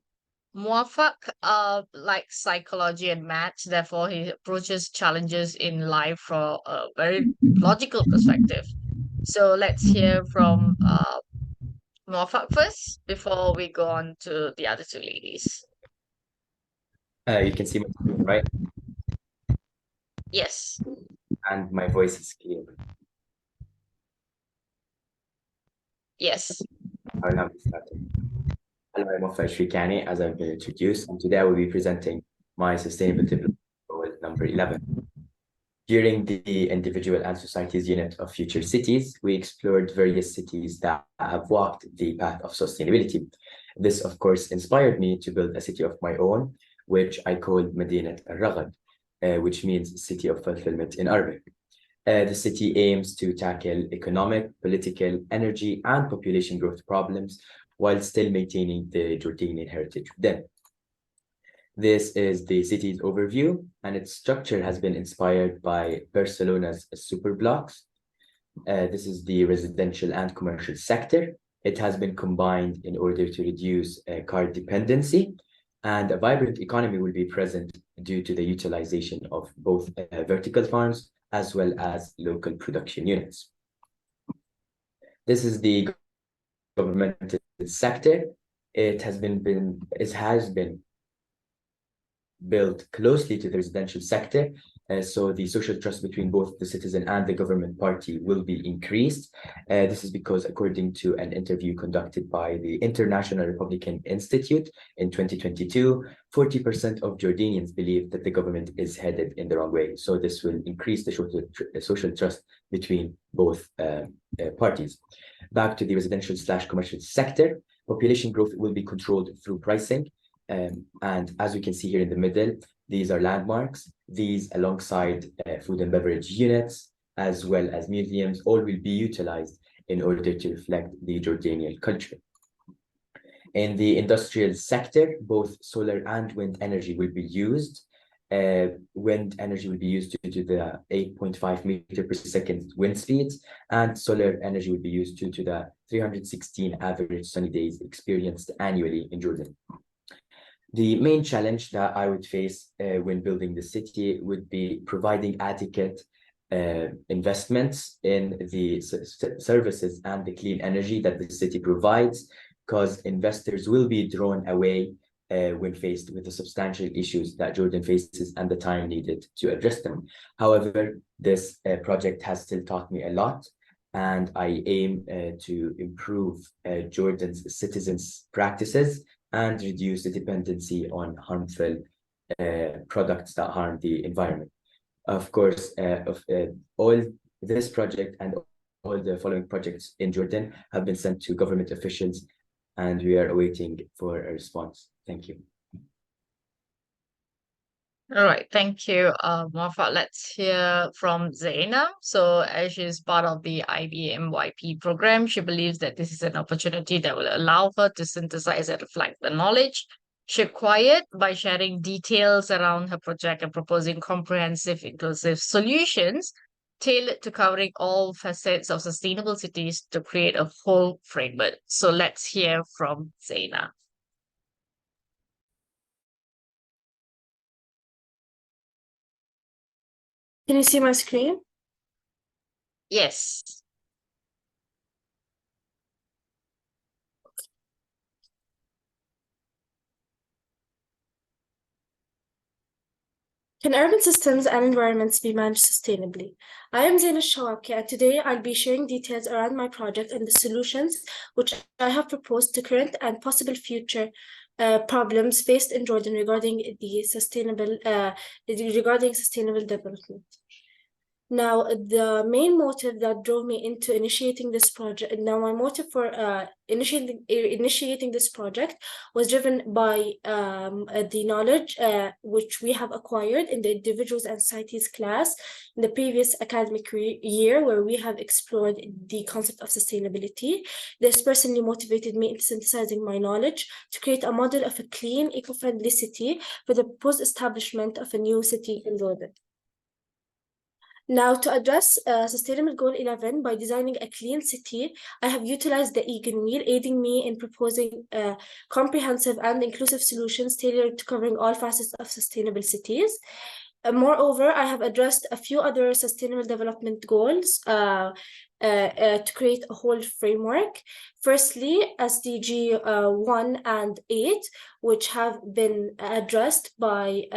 Speaker 1: Muafak likes psychology and maths, therefore he approaches challenges in life from a very logical perspective. So let's hear from Muafak first before we go on to the other two ladies.
Speaker 12: You can see my screen, right?
Speaker 1: Yes.
Speaker 12: And my voice is clear.
Speaker 1: Yes.
Speaker 12: I'll now be starting. Hello, I'm Muafak Shrikani, as I've been introduced, and today I will be presenting my sustainability goal number 11. During the Individual and Societies unit of Future Cities, we explored various cities that have walked the path of sustainability. This, of course, inspired me to build a city of my own, which I called Madinat al-Raghad, which means City of Fulfillment in Arabic. The city aims to tackle economic, political, energy, and population growth problems while still maintaining the Jordanian heritage within. This is the city's overview, and its structure has been inspired by Barcelona's superblocks. This is the residential and commercial sector. It has been combined in order to reduce car dependency, and a vibrant economy will be present due to the utilization of both vertical farms as well as local production units. This is the governmental sector. It has been built closely to the residential sector, so the social trust between both the citizen and the government party will be increased. This is because, according to an interview conducted by the International Republican Institute in 2022, 40% of Jordanians believe that the government is headed in the wrong way. So this will increase the social trust between both parties. Back to the residential/commercial sector, population growth will be controlled through pricing. And as you can see here in the middle, these are landmarks. These, alongside food and beverage units, as well as museums, all will be utilized in order to reflect the Jordanian culture. In the industrial sector, both solar and wind energy will be used. Wind energy will be used due to the 8.5 meter per second wind speeds, and solar energy will be used due to the 316 average sunny days experienced annually in Jordan. The main challenge that I would face when building the city would be providing adequate investments in the services and the clean energy that the city provides, because investors will be drawn away when faced with the substantial issues that Jordan faces and the time needed to address them. However, this project has still taught me a lot, and I aim to improve Jordan's citizens' practices and reduce the dependency on harmful products that harm the environment. Of course, all this project and all the following projects in Jordan have been sent to government officials, and we are awaiting for a response. Thank you.
Speaker 1: All right, thank you, Marfa. Let's hear from Zainab. So, as she's part of the IBMYP program, she believes that this is an opportunity that will allow her to synthesize and reflect the knowledge she acquired by sharing details around her project and proposing comprehensive, inclusive solutions tailored to covering all facets of sustainable cities to create a whole framework. So, let's hear from Zainab.
Speaker 6: Can you see my screen?
Speaker 1: Yes.
Speaker 6: Can urban systems and environments be managed sustainably? I am Zaina Shawaki, and today I'll be sharing details around my project and the solutions which I have proposed to current and possible future problems faced in Jordan regarding sustainable development. Now, the main motive that drove me into initiating this project, my motive for initiating this project was driven by the knowledge which we have acquired in the individuals and societies class in the previous academic year, where we have explored the concept of sustainability. This personally motivated me into synthesizing my knowledge to create a model of a clean, eco-friendly city for the proposed establishment of a new city in Jordan. Now, to address Sustainable Goal 11 by designing a clean city, I have utilized the Egan Wheel, aiding me in proposing comprehensive and inclusive solutions tailored to covering all facets of sustainable cities. Moreover, I have addressed a few other sustainable development goals to create a whole framework. Firstly, SDG 1 and 8, which have been addressed by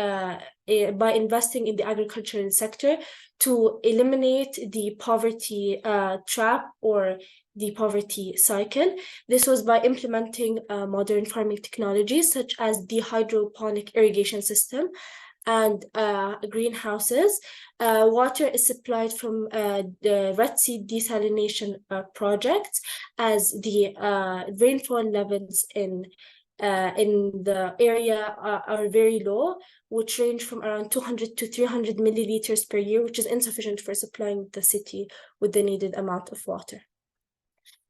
Speaker 6: investing in the agricultural sector to eliminate the poverty trap or the poverty cycle. This was by implementing modern farming technologies such as the hydroponic irrigation system and greenhouses. Water is supplied from the Red Sea desalination project, as the rainfall levels in the area are very low, which range from around 200 to 300 milliliters per year, which is insufficient for supplying the city with the needed amount of water.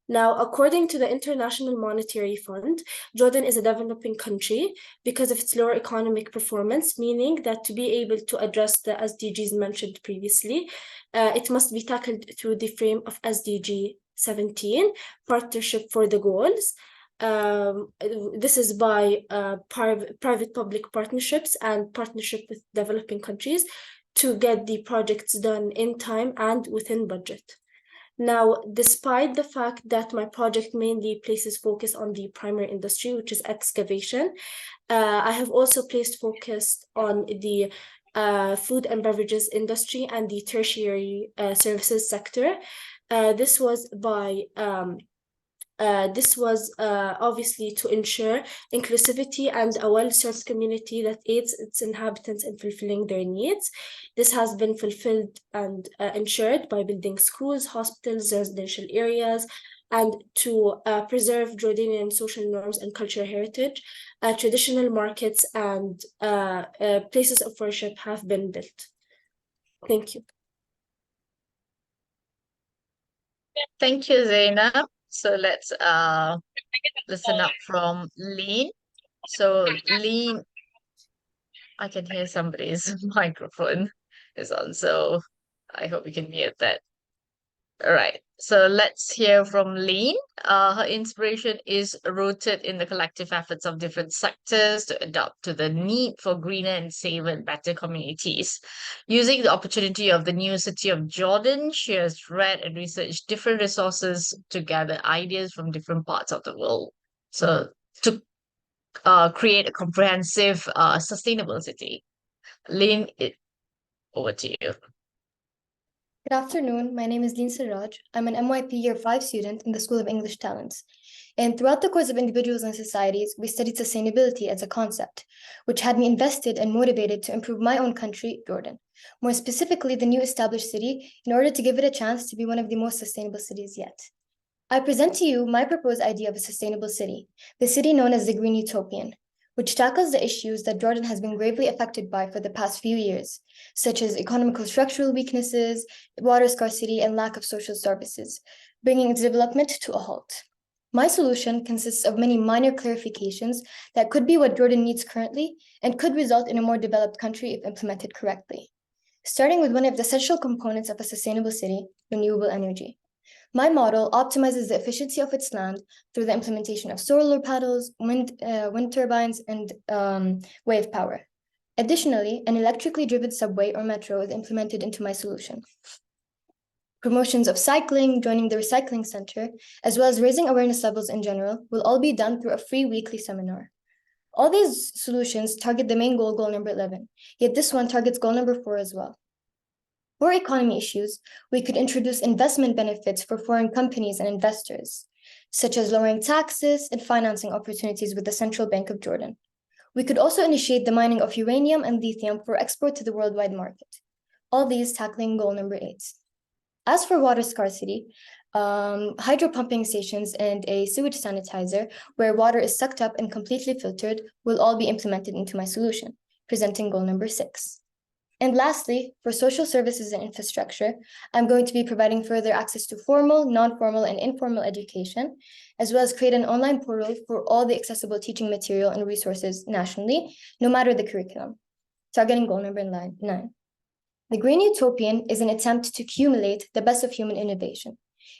Speaker 6: Now, according to the International Monetary Fund, Jordan is a developing country because of its lower economic performance, meaning that to be able to address the SDGs mentioned previously, it must be tackled through the frame of SDG 17, Partnership for the Goals. This is by private-public partnerships and partnership with developing countries to get the projects done in time and within budget. Now, despite the fact that my project mainly places focus on the primary industry, which is excavation, I have also placed focus on the food and beverages industry and the tertiary services sector. This was obviously to ensure inclusivity and a well-served community that aids its inhabitants in fulfilling their needs. This has been fulfilled and ensured by building schools, hospitals, residential areas, and to preserve Jordanian social norms and cultural heritage. Traditional markets and places of worship have been built. Thank you.
Speaker 1: Thank you, Zainab. So let's listen up from Lean. So Lean, I can hear somebody's microphone is on, so I hope you can mute that. All right, so let's hear from Lean. Her inspiration is rooted in the collective efforts of different sectors to adapt to the need for greener and safer and better communities. Using the opportunity of the new city of Jordan, she has read and researched different resources to gather ideas from different parts of the world. So to create a comprehensive, sustainable city. Lean, over to you.
Speaker 13: Good afternoon. My name is Lean Siraj. I'm an MYP Year 5 student in the School of English Talents. And throughout the course of Individuals and Societies, we studied sustainability as a concept, which had me invested and motivated to improve my own country, Jordan. More specifically, the new established city, in order to give it a chance to be one of the most sustainable cities yet. I present to you my proposed idea of a sustainable city, the city known as the Green Utopian, which tackles the issues that Jordan has been gravely affected by for the past few years, such as economical structural weaknesses, water scarcity, and lack of social services, bringing its development to a halt. My solution consists of many minor clarifications that could be what Jordan needs currently and could result in a more developed country if implemented correctly. Starting with one of the essential components of a sustainable city, renewable energy. My model optimizes the efficiency of its land through the implementation of solar panels, wind turbines, and wave power. Additionally, an electrically driven subway or metro is implemented into my solution. Promotions of cycling, joining the recycling center, as well as raising awareness levels in general, will all be done through a free weekly seminar. All these solutions target the main goal, goal number 11, yet this one targets goal number 4 as well. For economy issues, we could introduce investment benefits for foreign companies and investors, such as lowering taxes and financing opportunities with the Central Bank of Jordan. We could also initiate the mining of uranium and lithium for export to the worldwide market. All these tackling goal number 8. As for water scarcity, hydro pumping stations and a sewage sanitizer where water is sucked up and completely filtered will all be implemented into my solution, presenting goal number 6. And lastly, for social services and infrastructure, I'm going to be providing further access to formal, non-formal, and informal education, as well as create an online portal for all the accessible teaching material and resources nationally, no matter the curriculum. Targeting goal number 9. The Green Utopian is an attempt to accumulate the best of human innovation,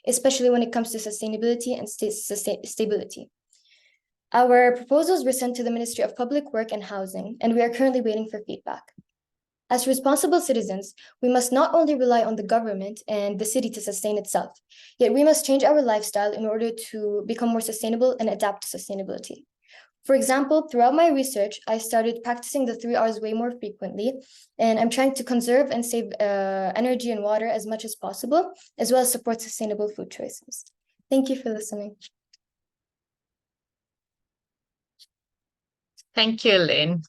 Speaker 13: especially when it comes to sustainability and stability. Our proposals were sent to the Ministry of Public Work and Housing, and we are currently waiting for feedback. As responsible citizens, we must not only rely on the government and the city to sustain itself, yet we must change our lifestyle in order to become more sustainable and adapt to sustainability. For example, throughout my research, I started practicing the 3 R's way more frequently, and I'm trying to conserve and save energy and water as much as possible, as well as support sustainable food choices. Thank you for listening.
Speaker 1: Thank you, Lynn.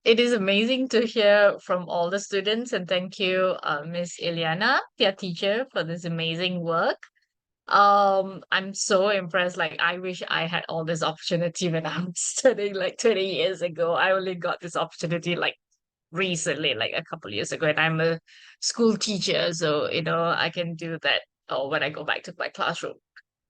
Speaker 1: It is amazing to hear from all the students, and thank you, Miss Ileana, their teacher, for this amazing work. I'm so impressed. Like, I wish I had all this opportunity when I was studying like 20 years ago. I only got this opportunity like recently, like a couple years ago, and I'm a school teacher, so I can do that when I go back to my classroom.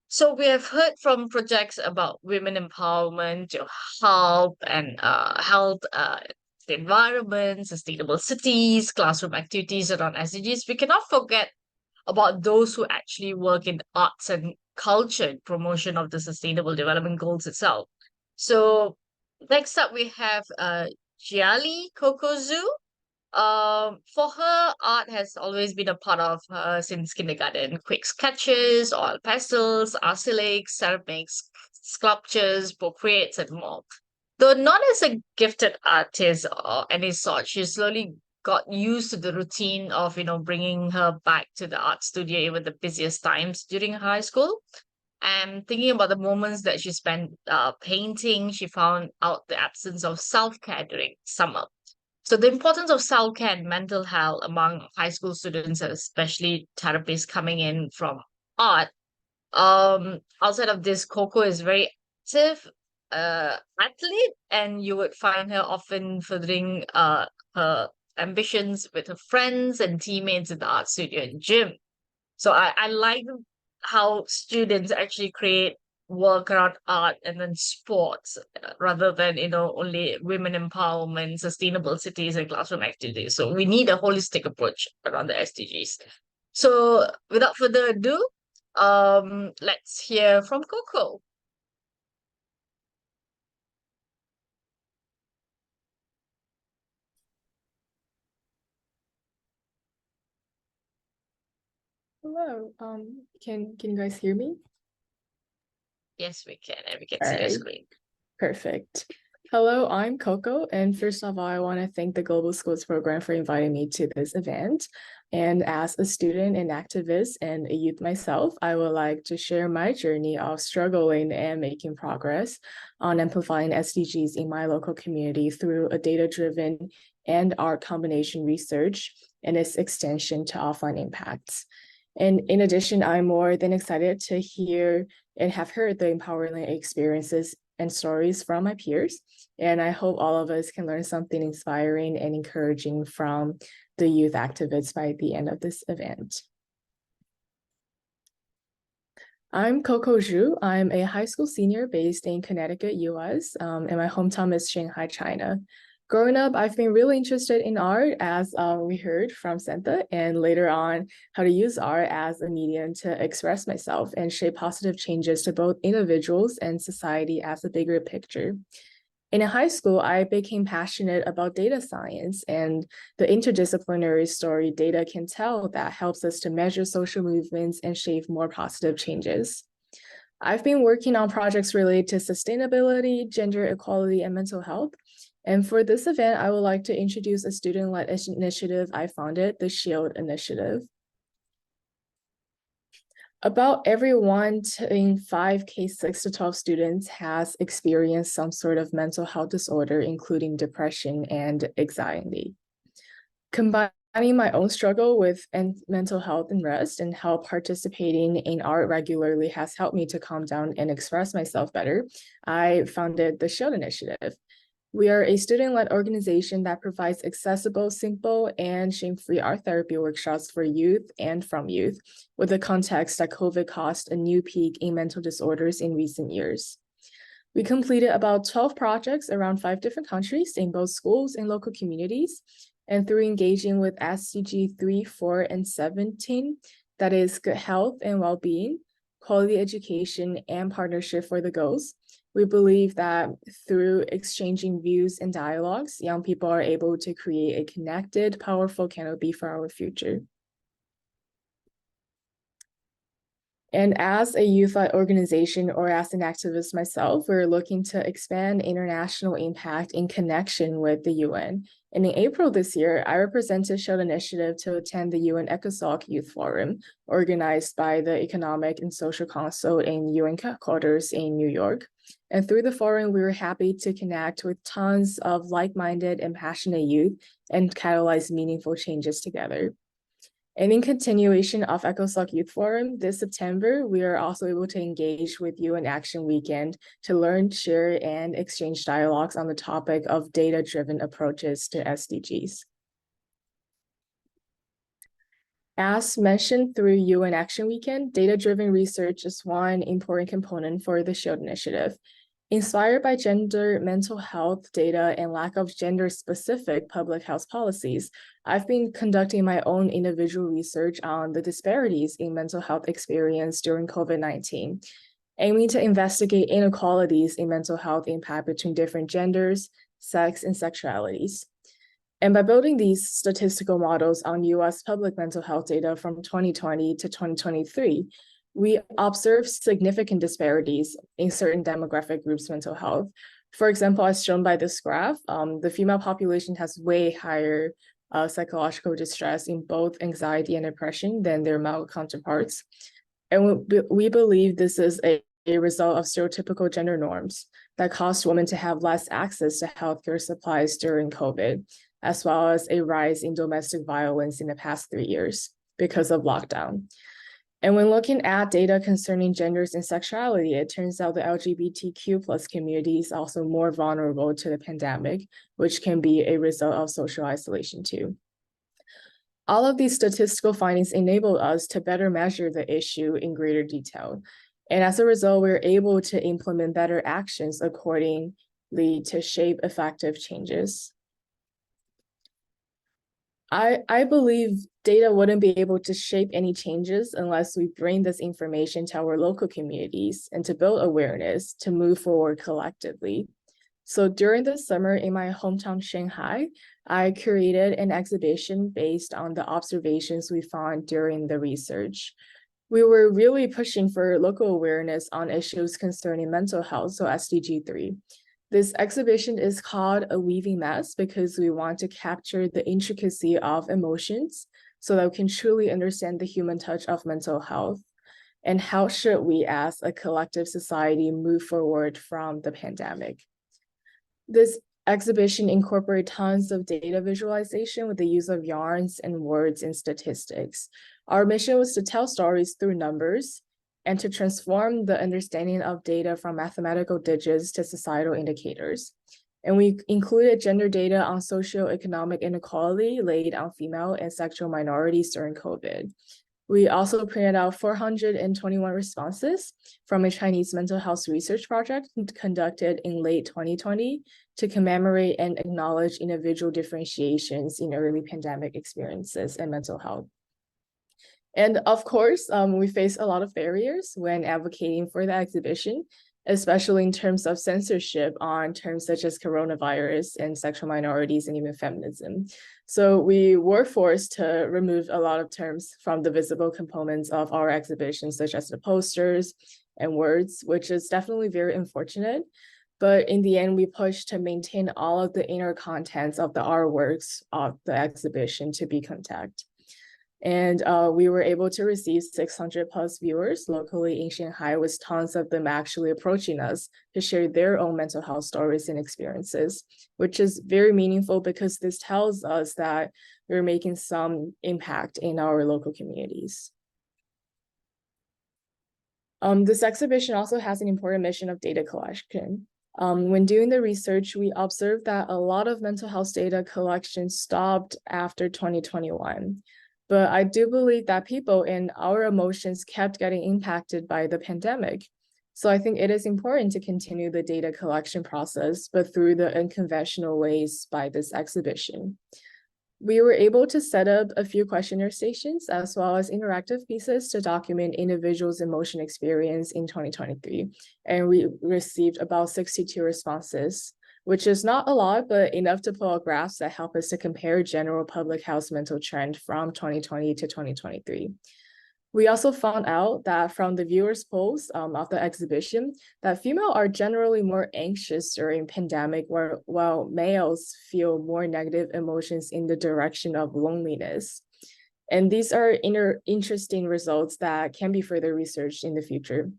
Speaker 1: So we have heard from projects about women empowerment, health and health, the environment, sustainable cities, classroom activities around SDGs. We cannot forget about those who actually work in arts and culture promotion of the Sustainable Development Goals itself. So next up we have Jiali Kokozu. For her, art has always been a part of her since kindergarten. Quick sketches, oil pastels, acrylics, ceramics, sculptures, portraits, and more. Though not as a gifted artist or any sort, she slowly got used to the routine of, bringing her back to the art studio even the busiest times during high school. And thinking about the moments that she spent painting, she found out the absence of self-care during summer. So the importance of self-care and mental health among high school students, especially therapists coming in from art. Outside of this, Coco is very active athlete, and you would find her often furthering her ambitions with her friends and teammates in the art studio and gym. So I like how students actually create work around art and then sports rather than only women empowerment, sustainable cities, and classroom activities. So we need a holistic approach around the SDGs. So without further ado, let's hear from Coco.
Speaker 14: Hello. Can you guys hear me?
Speaker 1: Yes, we can, and we can see your screen.
Speaker 14: Perfect. Hello, I'm Coco, and first of all, I want to thank the Global Schools Program for inviting me to this event. And as a student and activist and a youth myself, I would like to share my journey of struggling and making progress on amplifying SDGs in my local community through a data-driven and art combination research and its extension to offline impacts. And in addition, I'm more than excited to hear and have heard the empowering experiences and stories from my peers. And I hope all of us can learn something inspiring and encouraging from the youth activists by the end of this event. I'm Coco Zhu. I'm a high school senior based in Connecticut, US, and my hometown is Shanghai, China. Growing up, I've been really interested in art, as we heard from Santa, and later on, how to use art as a medium to express myself and shape positive changes to both individuals and society as a bigger picture. In high school, I became passionate about data science and the interdisciplinary story data can tell that helps us to measure social movements and shape more positive changes. I've been working on projects related to sustainability, gender equality, and mental health. And for this event, I would like to introduce a student-led initiative I founded, the SHIELD Initiative. About every 1 in 5 K-6 to 12 students has experienced some sort of mental health disorder, including depression and anxiety. Combining my own struggle with mental health and rest and how participating in art regularly has helped me to calm down and express myself better, I founded the SHIELD Initiative. We are a student-led organization that provides accessible, simple, and shame-free art therapy workshops for youth and from youth, with the context that COVID caused a new peak in mental disorders in recent years. We completed about 12 projects around 5 different countries in both schools and local communities, and through engaging with SDG 3, 4, and 17, that is good health and well-being, quality education, and partnership for the goals, we believe that through exchanging views and dialogues, young people are able to create a connected, powerful canopy for our future. And as a youth-led organization or as an activist myself, we're looking to expand international impact in connection with the UN. And in April this year, I represented SHIELD Initiative to attend the UN ECOSOC Youth Forum, organized by the Economic and Social Council in UN headquarters in New York. And through the forum, we were happy to connect with tons of like-minded and passionate youth and catalyze meaningful changes together. And in continuation of ECOSOC Youth Forum, this September, we are also able to engage with UN Action Weekend to learn, share, and exchange dialogues on the topic of data-driven approaches to SDGs. As mentioned through UN Action Weekend, data-driven research is one important component for the SHIELD Initiative. Inspired by gender, mental health data, and lack of gender-specific public health policies, I've been conducting my own individual research on the disparities in mental health experience during COVID-19, aiming to investigate inequalities in mental health impact between different genders, sex, and sexualities. And by building these statistical models on US public mental health data from 2020 to 2023, we observe significant disparities in certain demographic groups' mental health. For example, as shown by this graph, the female population has way higher psychological distress in both anxiety and depression than their male counterparts. And we believe this is a result of stereotypical gender norms that caused women to have less access to healthcare supplies during COVID, as well as a rise in domestic violence in the past 3 years because of lockdown. And when looking at data concerning genders and sexuality, it turns out the LGBTQ+ community is also more vulnerable to the pandemic, which can be a result of social isolation too. All of these statistical findings enable us to better measure the issue in greater detail. And as a result, we're able to implement better actions accordingly to shape effective changes. I believe data wouldn't be able to shape any changes unless we bring this information to our local communities and to build awareness to move forward collectively. So during the summer in my hometown, Shanghai, I created an exhibition based on the observations we found during the research. We were really pushing for local awareness on issues concerning mental health, so SDG 3. This exhibition is called A Weaving Mess because we want to capture the intricacy of emotions so that we can truly understand the human touch of mental health. And how should we as a collective society move forward from the pandemic? This exhibition incorporates tons of data visualization with the use of yarns and words and statistics. Our mission was to tell stories through numbers and to transform the understanding of data from mathematical digits to societal indicators. And we included gender data on socioeconomic inequality laid on female and sexual minorities during COVID. We also printed out 421 responses from a Chinese mental health research project conducted in late 2020 to commemorate and acknowledge individual differentiations in early pandemic experiences and mental health. And of course, we face a lot of barriers when advocating for the exhibition, especially in terms of censorship on terms such as coronavirus and sexual minorities and even feminism. So we were forced to remove a lot of terms from the visible components of our exhibition, such as the posters and words, which is definitely very unfortunate. But in the end, we pushed to maintain all of the inner contents of the artworks of the exhibition to be contact. And we were able to receive 600 plus viewers locally in Shanghai, with tons of them actually approaching us to share their own mental health stories and experiences, which is very meaningful because this tells us that we're making some impact in our local communities. This exhibition also has an important mission of data collection. When doing the research, we observed that a lot of mental health data collection stopped after 2021. But I do believe that people and our emotions kept getting impacted by the pandemic. So I think it is important to continue the data collection process, but through the unconventional ways by this exhibition. We were able to set up a few questionnaire stations as well as interactive pieces to document individuals' emotion experience in 2023. And we received about 62 responses, which is not a lot, but enough to pull out graphs that help us to compare general public health mental trend from 2020 to 2023. We also found out that from the viewers' polls of the exhibition, that females are generally more anxious during pandemic, while males feel more negative emotions in the direction of loneliness. And these are interesting results that can be further researched in the future.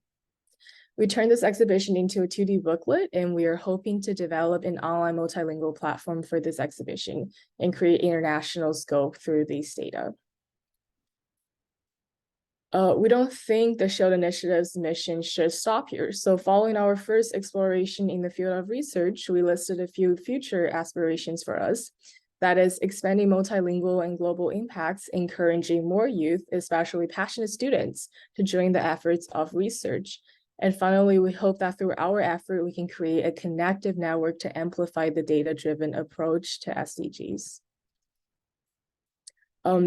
Speaker 14: We turned this exhibition into a 2D booklet, and we are hoping to develop an online multilingual platform for this exhibition and create international scope through these data. We don't think the SHIELD initiative's mission should stop here. So following our first exploration in the field of research, we listed a few future aspirations for us. That is expanding multilingual and global impacts, encouraging more youth, especially passionate students, to join the efforts of research. And finally, we hope that through our effort, we can create a connective network to amplify the data-driven approach to SDGs.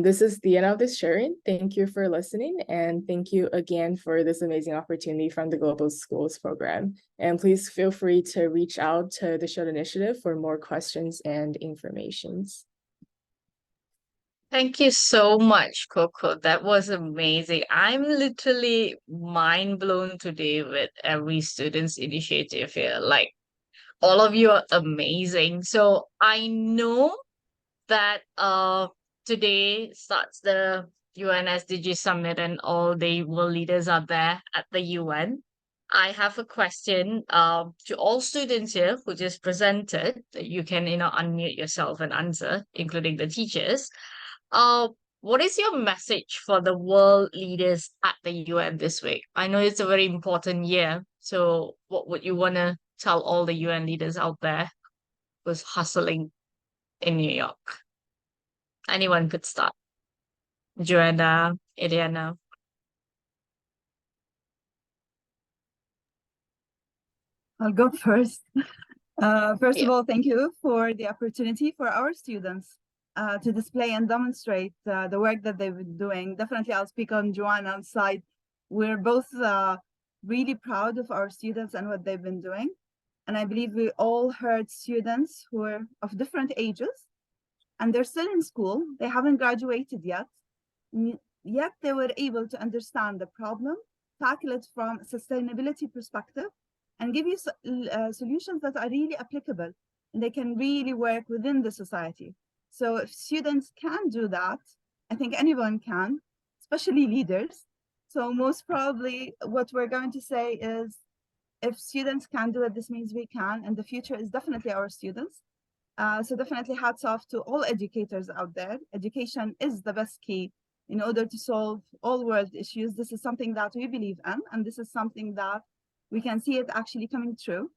Speaker 14: This is the end of this sharing. Thank you for listening, and thank you again for this amazing opportunity from the Global Schools Program. And please feel free to reach out to the SHIELD Initiative for more questions and informations.
Speaker 1: Thank you so much, Coco. That was amazing. I'm literally mind blown today with every student's initiative here. Like, all of you are amazing. So I know that today starts the UN SDG Summit and all the world leaders are there at the UN. I have a question to all students here who just presented. You can unmute yourself and answer, including the teachers. What is your message for the world leaders at the UN this week? I know it's a very important year. So what would you want to tell all the UN leaders out there who's hustling in New York? Anyone could start. Joanna, Eliana.
Speaker 15: I'll go first. First of all, thank you for the opportunity for our students to display and demonstrate the work that they've been doing. Definitely, I'll speak on Joanna's side. We're both really proud of our students and what they've been doing. And I believe we all heard students who are of different ages, and they're still in school. They haven't graduated yet. Yet they were able to understand the problem, tackle it from a sustainability perspective, and give you solutions that are really applicable, and they can really work within the society. So if students can do that, I think anyone can, especially leaders. So most probably what we're going to say is, if students can do it, this means we can, and the future is definitely our students. So definitely hats off to all educators out there. Education is the best key in order to solve all world issues. This is something that we believe in, and this is something that we can see it actually coming true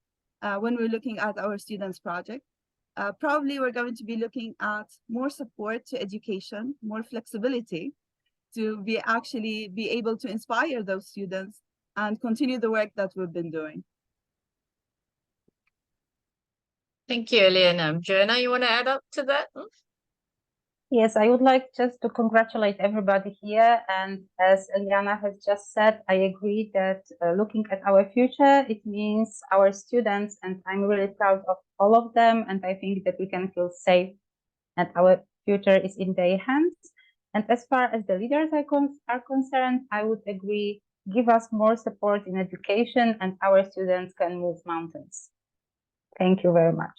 Speaker 15: when we're looking at our students' project. Probably we're going to be looking at more support to education, more flexibility to be able to inspire those students and continue the work that we've been doing.
Speaker 1: Thank you, Eliana. Joanna, you want to add up to that?
Speaker 5: Yes, I would like just to congratulate everybody here. And as Eliana has just said, I agree that looking at our future, it means our students, and I'm really proud of all of them. And I think that we can feel safe and our future is in their hands. And as far as the leaders are concerned, I would agree, give us more support in education and our students can move mountains. Thank you very much.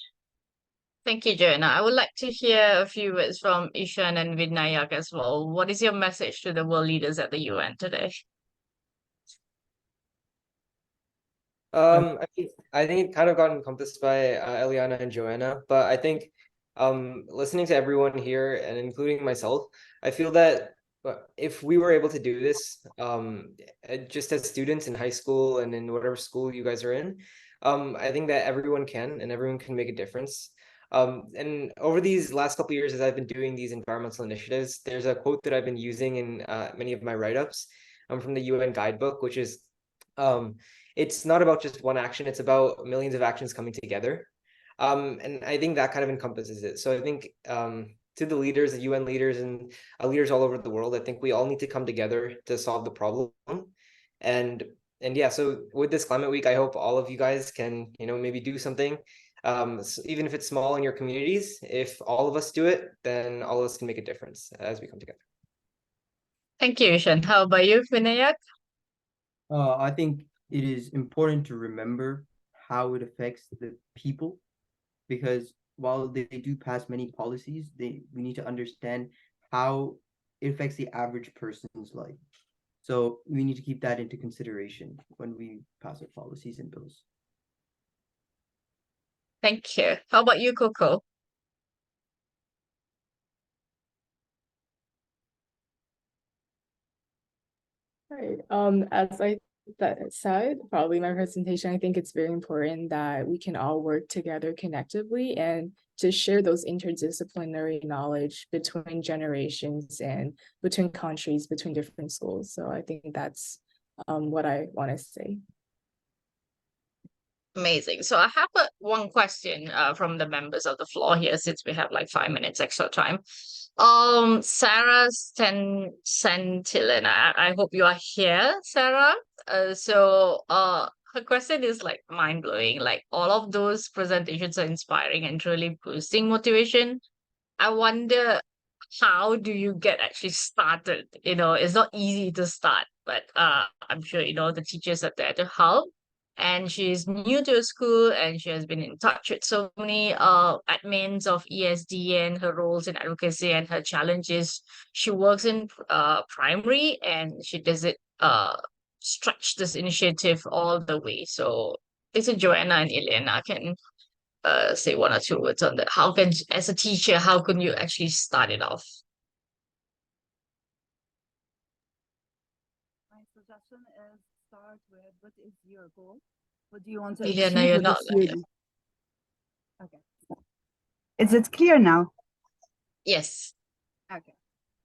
Speaker 1: Thank you, Joanna. I would like to hear a few words from Ishan and Vinayak as well. What is your message to the world leaders at the UN today?
Speaker 3: I think it kind of got encompassed by Eliana and Joanna, but I think listening to everyone here and including myself, I feel that if we were able to do this just as students in high school and in whatever school you guys are in, I think that everyone can and everyone can make a difference. And over these last couple of years, as I've been doing these environmental initiatives, there's a quote that I've been using in many of my write-ups from the UN guidebook, which is, it's not about just one action, it's about millions of actions coming together. And I think that kind of encompasses it. So I think to the leaders, the UN leaders and leaders all over the world, I think we all need to come together to solve the problem. And yeah, so with this Climate Week, I hope all of you guys can, maybe do something. Even if it's small in your communities, if all of us do it, then all of us can make a difference as we come together.
Speaker 1: Thank you, Ishan. How about you, Vinayak?
Speaker 4: I think it is important to remember how it affects the people, because while they do pass many policies, we need to understand how it affects the average person's life. So we need to keep that into consideration when we pass our policies and bills.
Speaker 1: Thank you. How about you, Coco?
Speaker 14: Right. As I said, probably my presentation, I think it's very important that we can all work together connectively and to share those interdisciplinary knowledge between generations and between countries, between different schools. So I think that's what I want to say.
Speaker 1: Amazing. So I have one question from the members of the floor here, since we have like 5 minutes extra time. Sarah Santillan, I hope you are here, Sarah. So her question is like mind-blowing. Like, all of those presentations are inspiring and truly boosting motivation. I wonder, how do you get actually started? It's not easy to start, but I'm sure the teachers are there to help. And she's new to the school, and she has been in touch with so many admins of ESD and her roles in advocacy and her challenges. She works in primary, and she does it stretch this initiative all the way. So this is Joanna and Eliana can say one or two words on that. How can, as a teacher, how can you actually start it off?
Speaker 15: My suggestion is start with what is your goal? What do you want to
Speaker 1: Eliana,
Speaker 15: achieve
Speaker 1: you're
Speaker 15: with the
Speaker 1: not there.
Speaker 15: student? Okay. Is it clear now?
Speaker 1: Yes.
Speaker 15: Okay.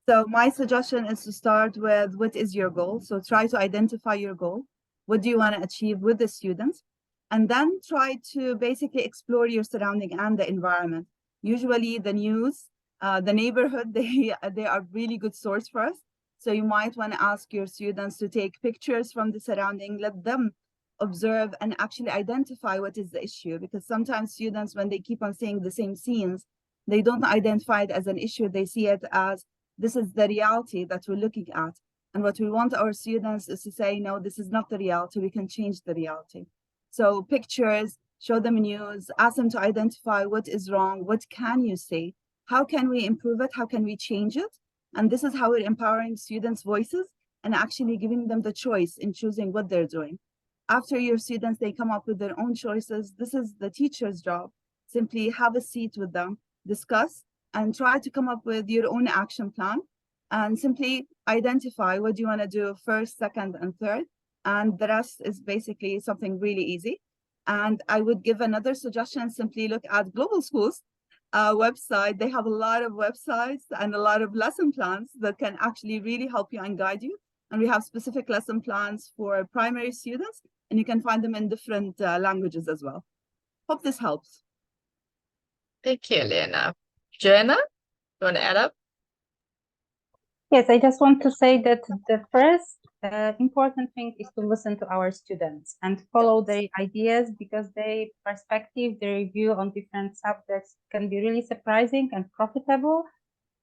Speaker 15: So my suggestion is to start with what is your goal? So try to identify your goal. What do you want to achieve with the students? And then try to basically explore your surrounding and the environment. Usually the news, the neighborhood, they are really good source for us. So you might want to ask your students to take pictures from the surrounding, let them observe and actually identify what is the issue. Because sometimes students, when they keep on seeing the same scenes, they don't identify it as an issue. They see it as, this is the reality that we're looking at. And what we want our students is to say, no, this is not the reality. We can change the reality. So pictures, show them news, ask them to identify what is wrong, what can you say, how can we improve it, how can we change it? And this is how we're empowering students' voices and actually giving them the choice in choosing what they're doing. After your students, they come up with their own choices. This is the teacher's job. Simply have a seat with them, discuss, and try to come up with your own action plan. and simply identify what you want to do first, second, and third. And the rest is basically something really easy. And I would give another suggestion, simply look at Global Schools website. They have a lot of websites and a lot of lesson plans that can actually really help you and guide you. And we have specific lesson plans for primary students, and you can find them in different languages as well. Hope this helps.
Speaker 1: Thank you, Elena. Joanna, you want to add up?
Speaker 5: Yes, I just want to say that the first important thing is to listen to our students and follow their ideas, because their perspective, their view on different subjects can be really surprising and profitable.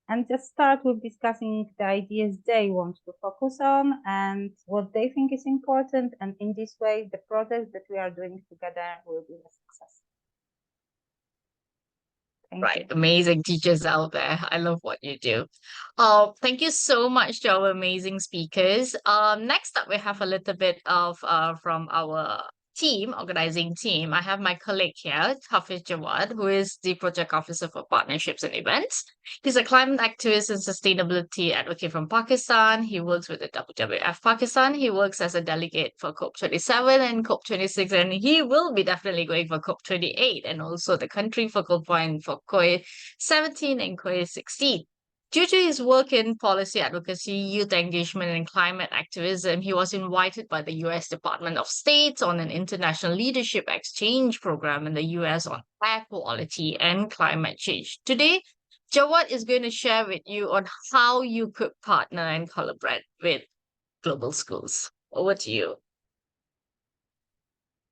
Speaker 5: And just start with discussing the ideas they want to focus on and what they think is important. And in this way, the project that we are doing together will be a success.
Speaker 1: Right, amazing teachers out there. I love what you do. Thank you so much to our amazing speakers. Next up, we have a little bit of from our organizing team. I have my colleague here, Hafiz Jawad, who is the project officer for partnerships and events. He's a climate activist and sustainability advocate from Pakistan. He works with the WWF Pakistan. He works as a delegate for COP27 and COP26, and he will be definitely going for COP28 and also the country focal point for COE 17 and COE 16. Due to his work in policy advocacy, youth engagement, and climate activism, he was invited by the US Department of State on an international leadership exchange program in the US on air quality and climate change. Today, Jawad is going to share with you on how you could partner and collaborate with Global Schools. Over to you.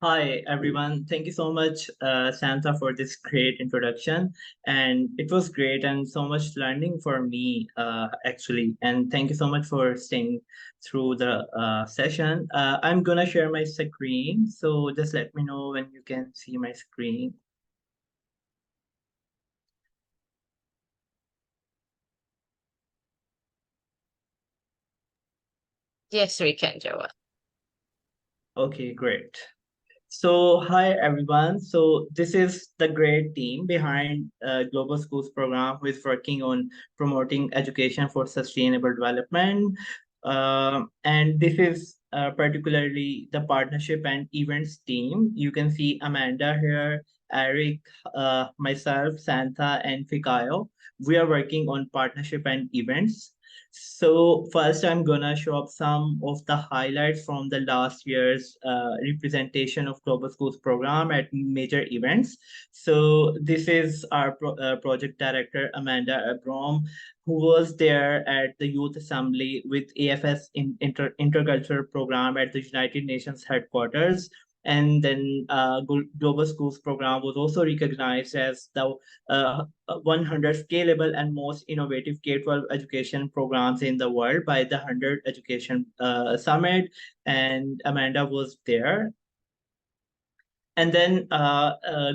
Speaker 16: Hi, everyone. Thank you so much, Santa, for this great introduction. And it was great and so much learning for me, actually. And thank you so much for staying through the session. I'm going to share my screen. So just let me know when you can see my screen.
Speaker 1: Yes, we can, Jawad.
Speaker 16: Okay, great. So hi everyone. So this is the great team behind Global Schools program, who is working on promoting education for sustainable development. And this is particularly the partnership and events team. You can see Amanda here, Eric, myself, Santa, and Fikayo. We are working on partnership and events. So first, I'm gonna show up some of the highlights from the last year's representation of Global Schools program at major events. So this is our project director, Amanda Abram, who was there at the Youth Assembly with AFS Intercultural Program at the United Nations headquarters. And then Global Schools program was also recognized as the 100 scalable and most innovative K-12 education programs in the world by the 100 Education Summit, and Amanda was there. And then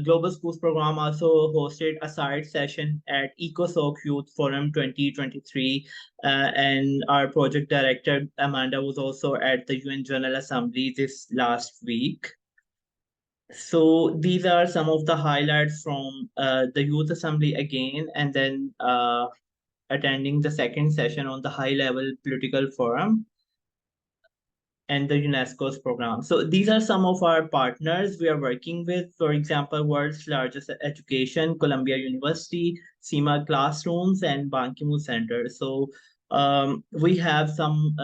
Speaker 16: Global Schools program also hosted a side session at EcoSoc Youth Forum 2023. And our project director, Amanda, was also at the UN General Assembly this last week. So these are some of the highlights from the Youth Assembly again, and then attending the second session on the high-level political forum and the UNESCO's program. So these are some of our partners we are working with. For example, world's largest education, Columbia University, SEMA Classrooms, and Ban Ki-moon Center. So we have some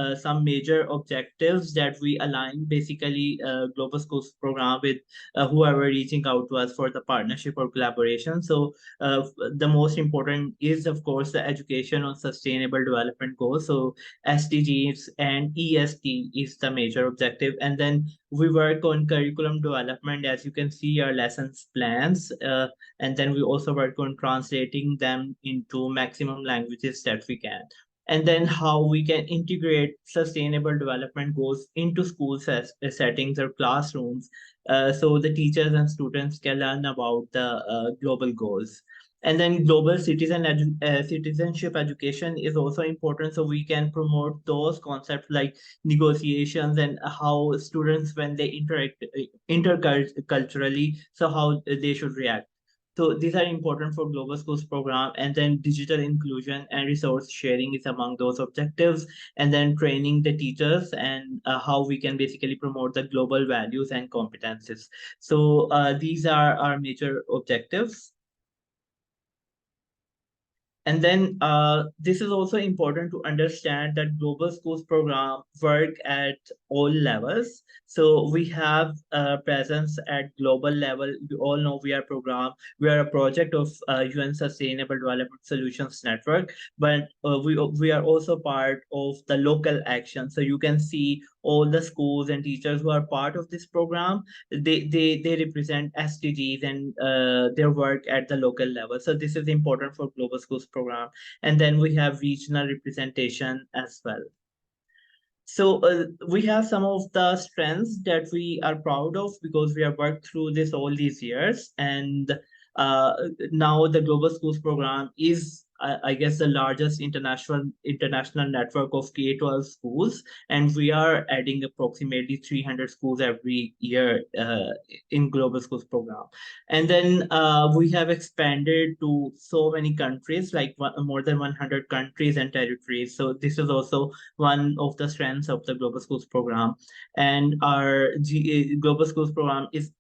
Speaker 16: major objectives that we align basically Global Schools program with whoever reaching out to us for the partnership or collaboration. So the most important is, of course, the education on sustainable development goals. So SDGs and ESD is the major objective. And then we work on curriculum development, as you can see our lessons plans. And then we also work on translating them into maximum languages that we can. And then how we can integrate sustainable development goals into school settings or classrooms, so the teachers and students can learn about the global goals. And then global citizenship education is also important, so we can promote those concepts like negotiations and how students, when they interact interculturally, so how they should react. So these are important for Global Schools program. And then digital inclusion and resource sharing is among those objectives. And then training the teachers and how we can basically promote the global values and competences. So these are our major objectives. And then this is also important to understand that Global Schools program work at all levels. So we have a presence at global level. You all know we are a project of UN Sustainable Development Solutions Network, but we are also part of the local action. So you can see all the schools and teachers who are part of this program, they represent SDGs and their work at the local level. So this is important for Global Schools program. And then we have regional representation as well. So we have some of the strengths that we are proud of because we have worked through this all these years. And now the Global Schools program is, I guess, the largest international network of K-12 schools, and we are adding approximately 300 schools every year in Global Schools program. And then we have expanded to so many countries, like more than 100 countries and territories. So this is also one of the strengths of the Global Schools program. And our Global Schools program is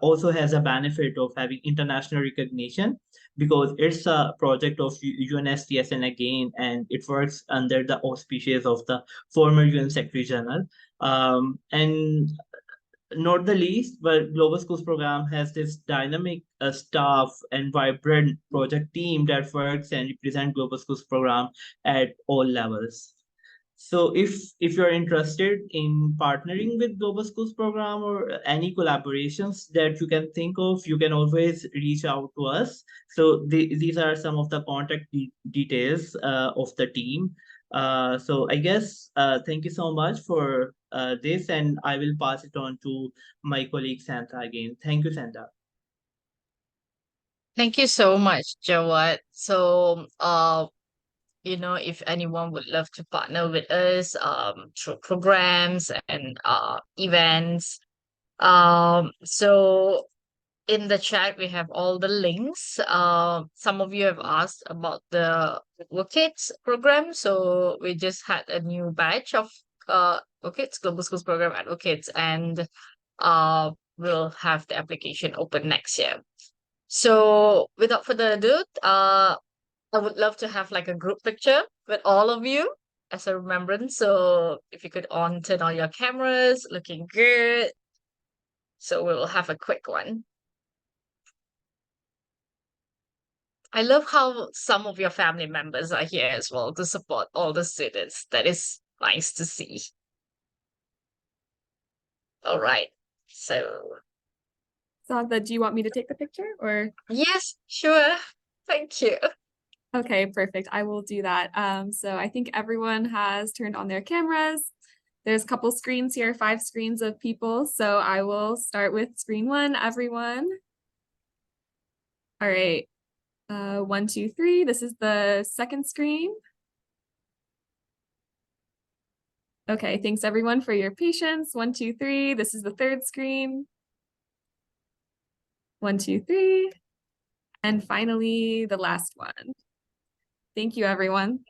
Speaker 16: also has a benefit of having international recognition because it's a project of UNSTSN again, and it works under the auspices of the former UN Secretary General. And not the least, but Global Schools program has this dynamic staff and vibrant project team that works and represent Global Schools program at all levels. So if you're interested in partnering with Global Schools program or any collaborations that you can think of, you can always reach out to us. So these are some of the contact details of the team. So I guess thank you so much for this, and I will pass it on to my colleague Santa again. Thank you, Santa.
Speaker 1: Thank you so much, Jawad. So, if anyone would love to partner with us through programs and events, so in the chat we have all the links. Some of you have asked about the WorkKids program, so we just had a new batch of WorkKids Global Schools program at WorkKids, and we'll have the application open next year. So without further ado, I would love to have like a group picture with all of you as a remembrance. So if you could turn on your cameras, looking good. So we will have a quick one. I love how some of your family members are here as well to support all the students. That is nice to see. All right. So
Speaker 2: Santa, do you want me to take the picture or?
Speaker 1: Yes, sure. Thank you.
Speaker 2: Okay, perfect. I will do that. So I think everyone has turned on their cameras. There's a couple screens here, 5 screens of people. So I will start with screen 1, everyone. All right. 1, 2, 3. This is the second screen. Okay, thanks everyone for your patience. 1, 2, 3. This is the third screen. 1, 2, 3. And finally, the last one. Thank you, everyone.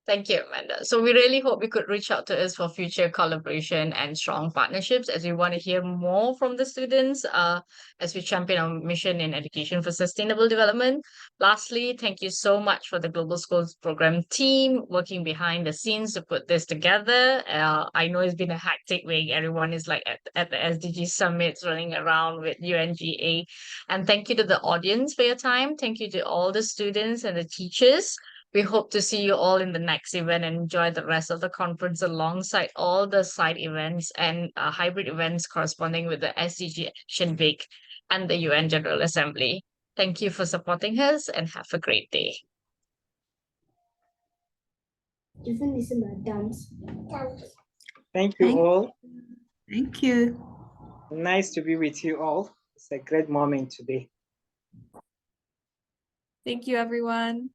Speaker 1: Thank you, Amanda. So we really hope you could reach out to us for future collaboration and strong partnerships, as we want to hear more from the students as we champion our mission in education for sustainable development. Lastly, thank you so much for the Global Schools program team working behind the scenes to put this together. I know it's been a hectic week. Everyone is like at the SDG summits running around with UNGA. And thank you to the audience for your time. Thank you to all the students and the teachers. We hope to see you all in the next event and enjoy the rest of the conference alongside all the side events and hybrid events corresponding with the SDG Action Week and the UN General Assembly. Thank you for supporting us and have a great day.
Speaker 17: Thank you all.
Speaker 15: Thank you.
Speaker 17: Nice to be with you all. It's a great moment today.
Speaker 2: Thank you, everyone.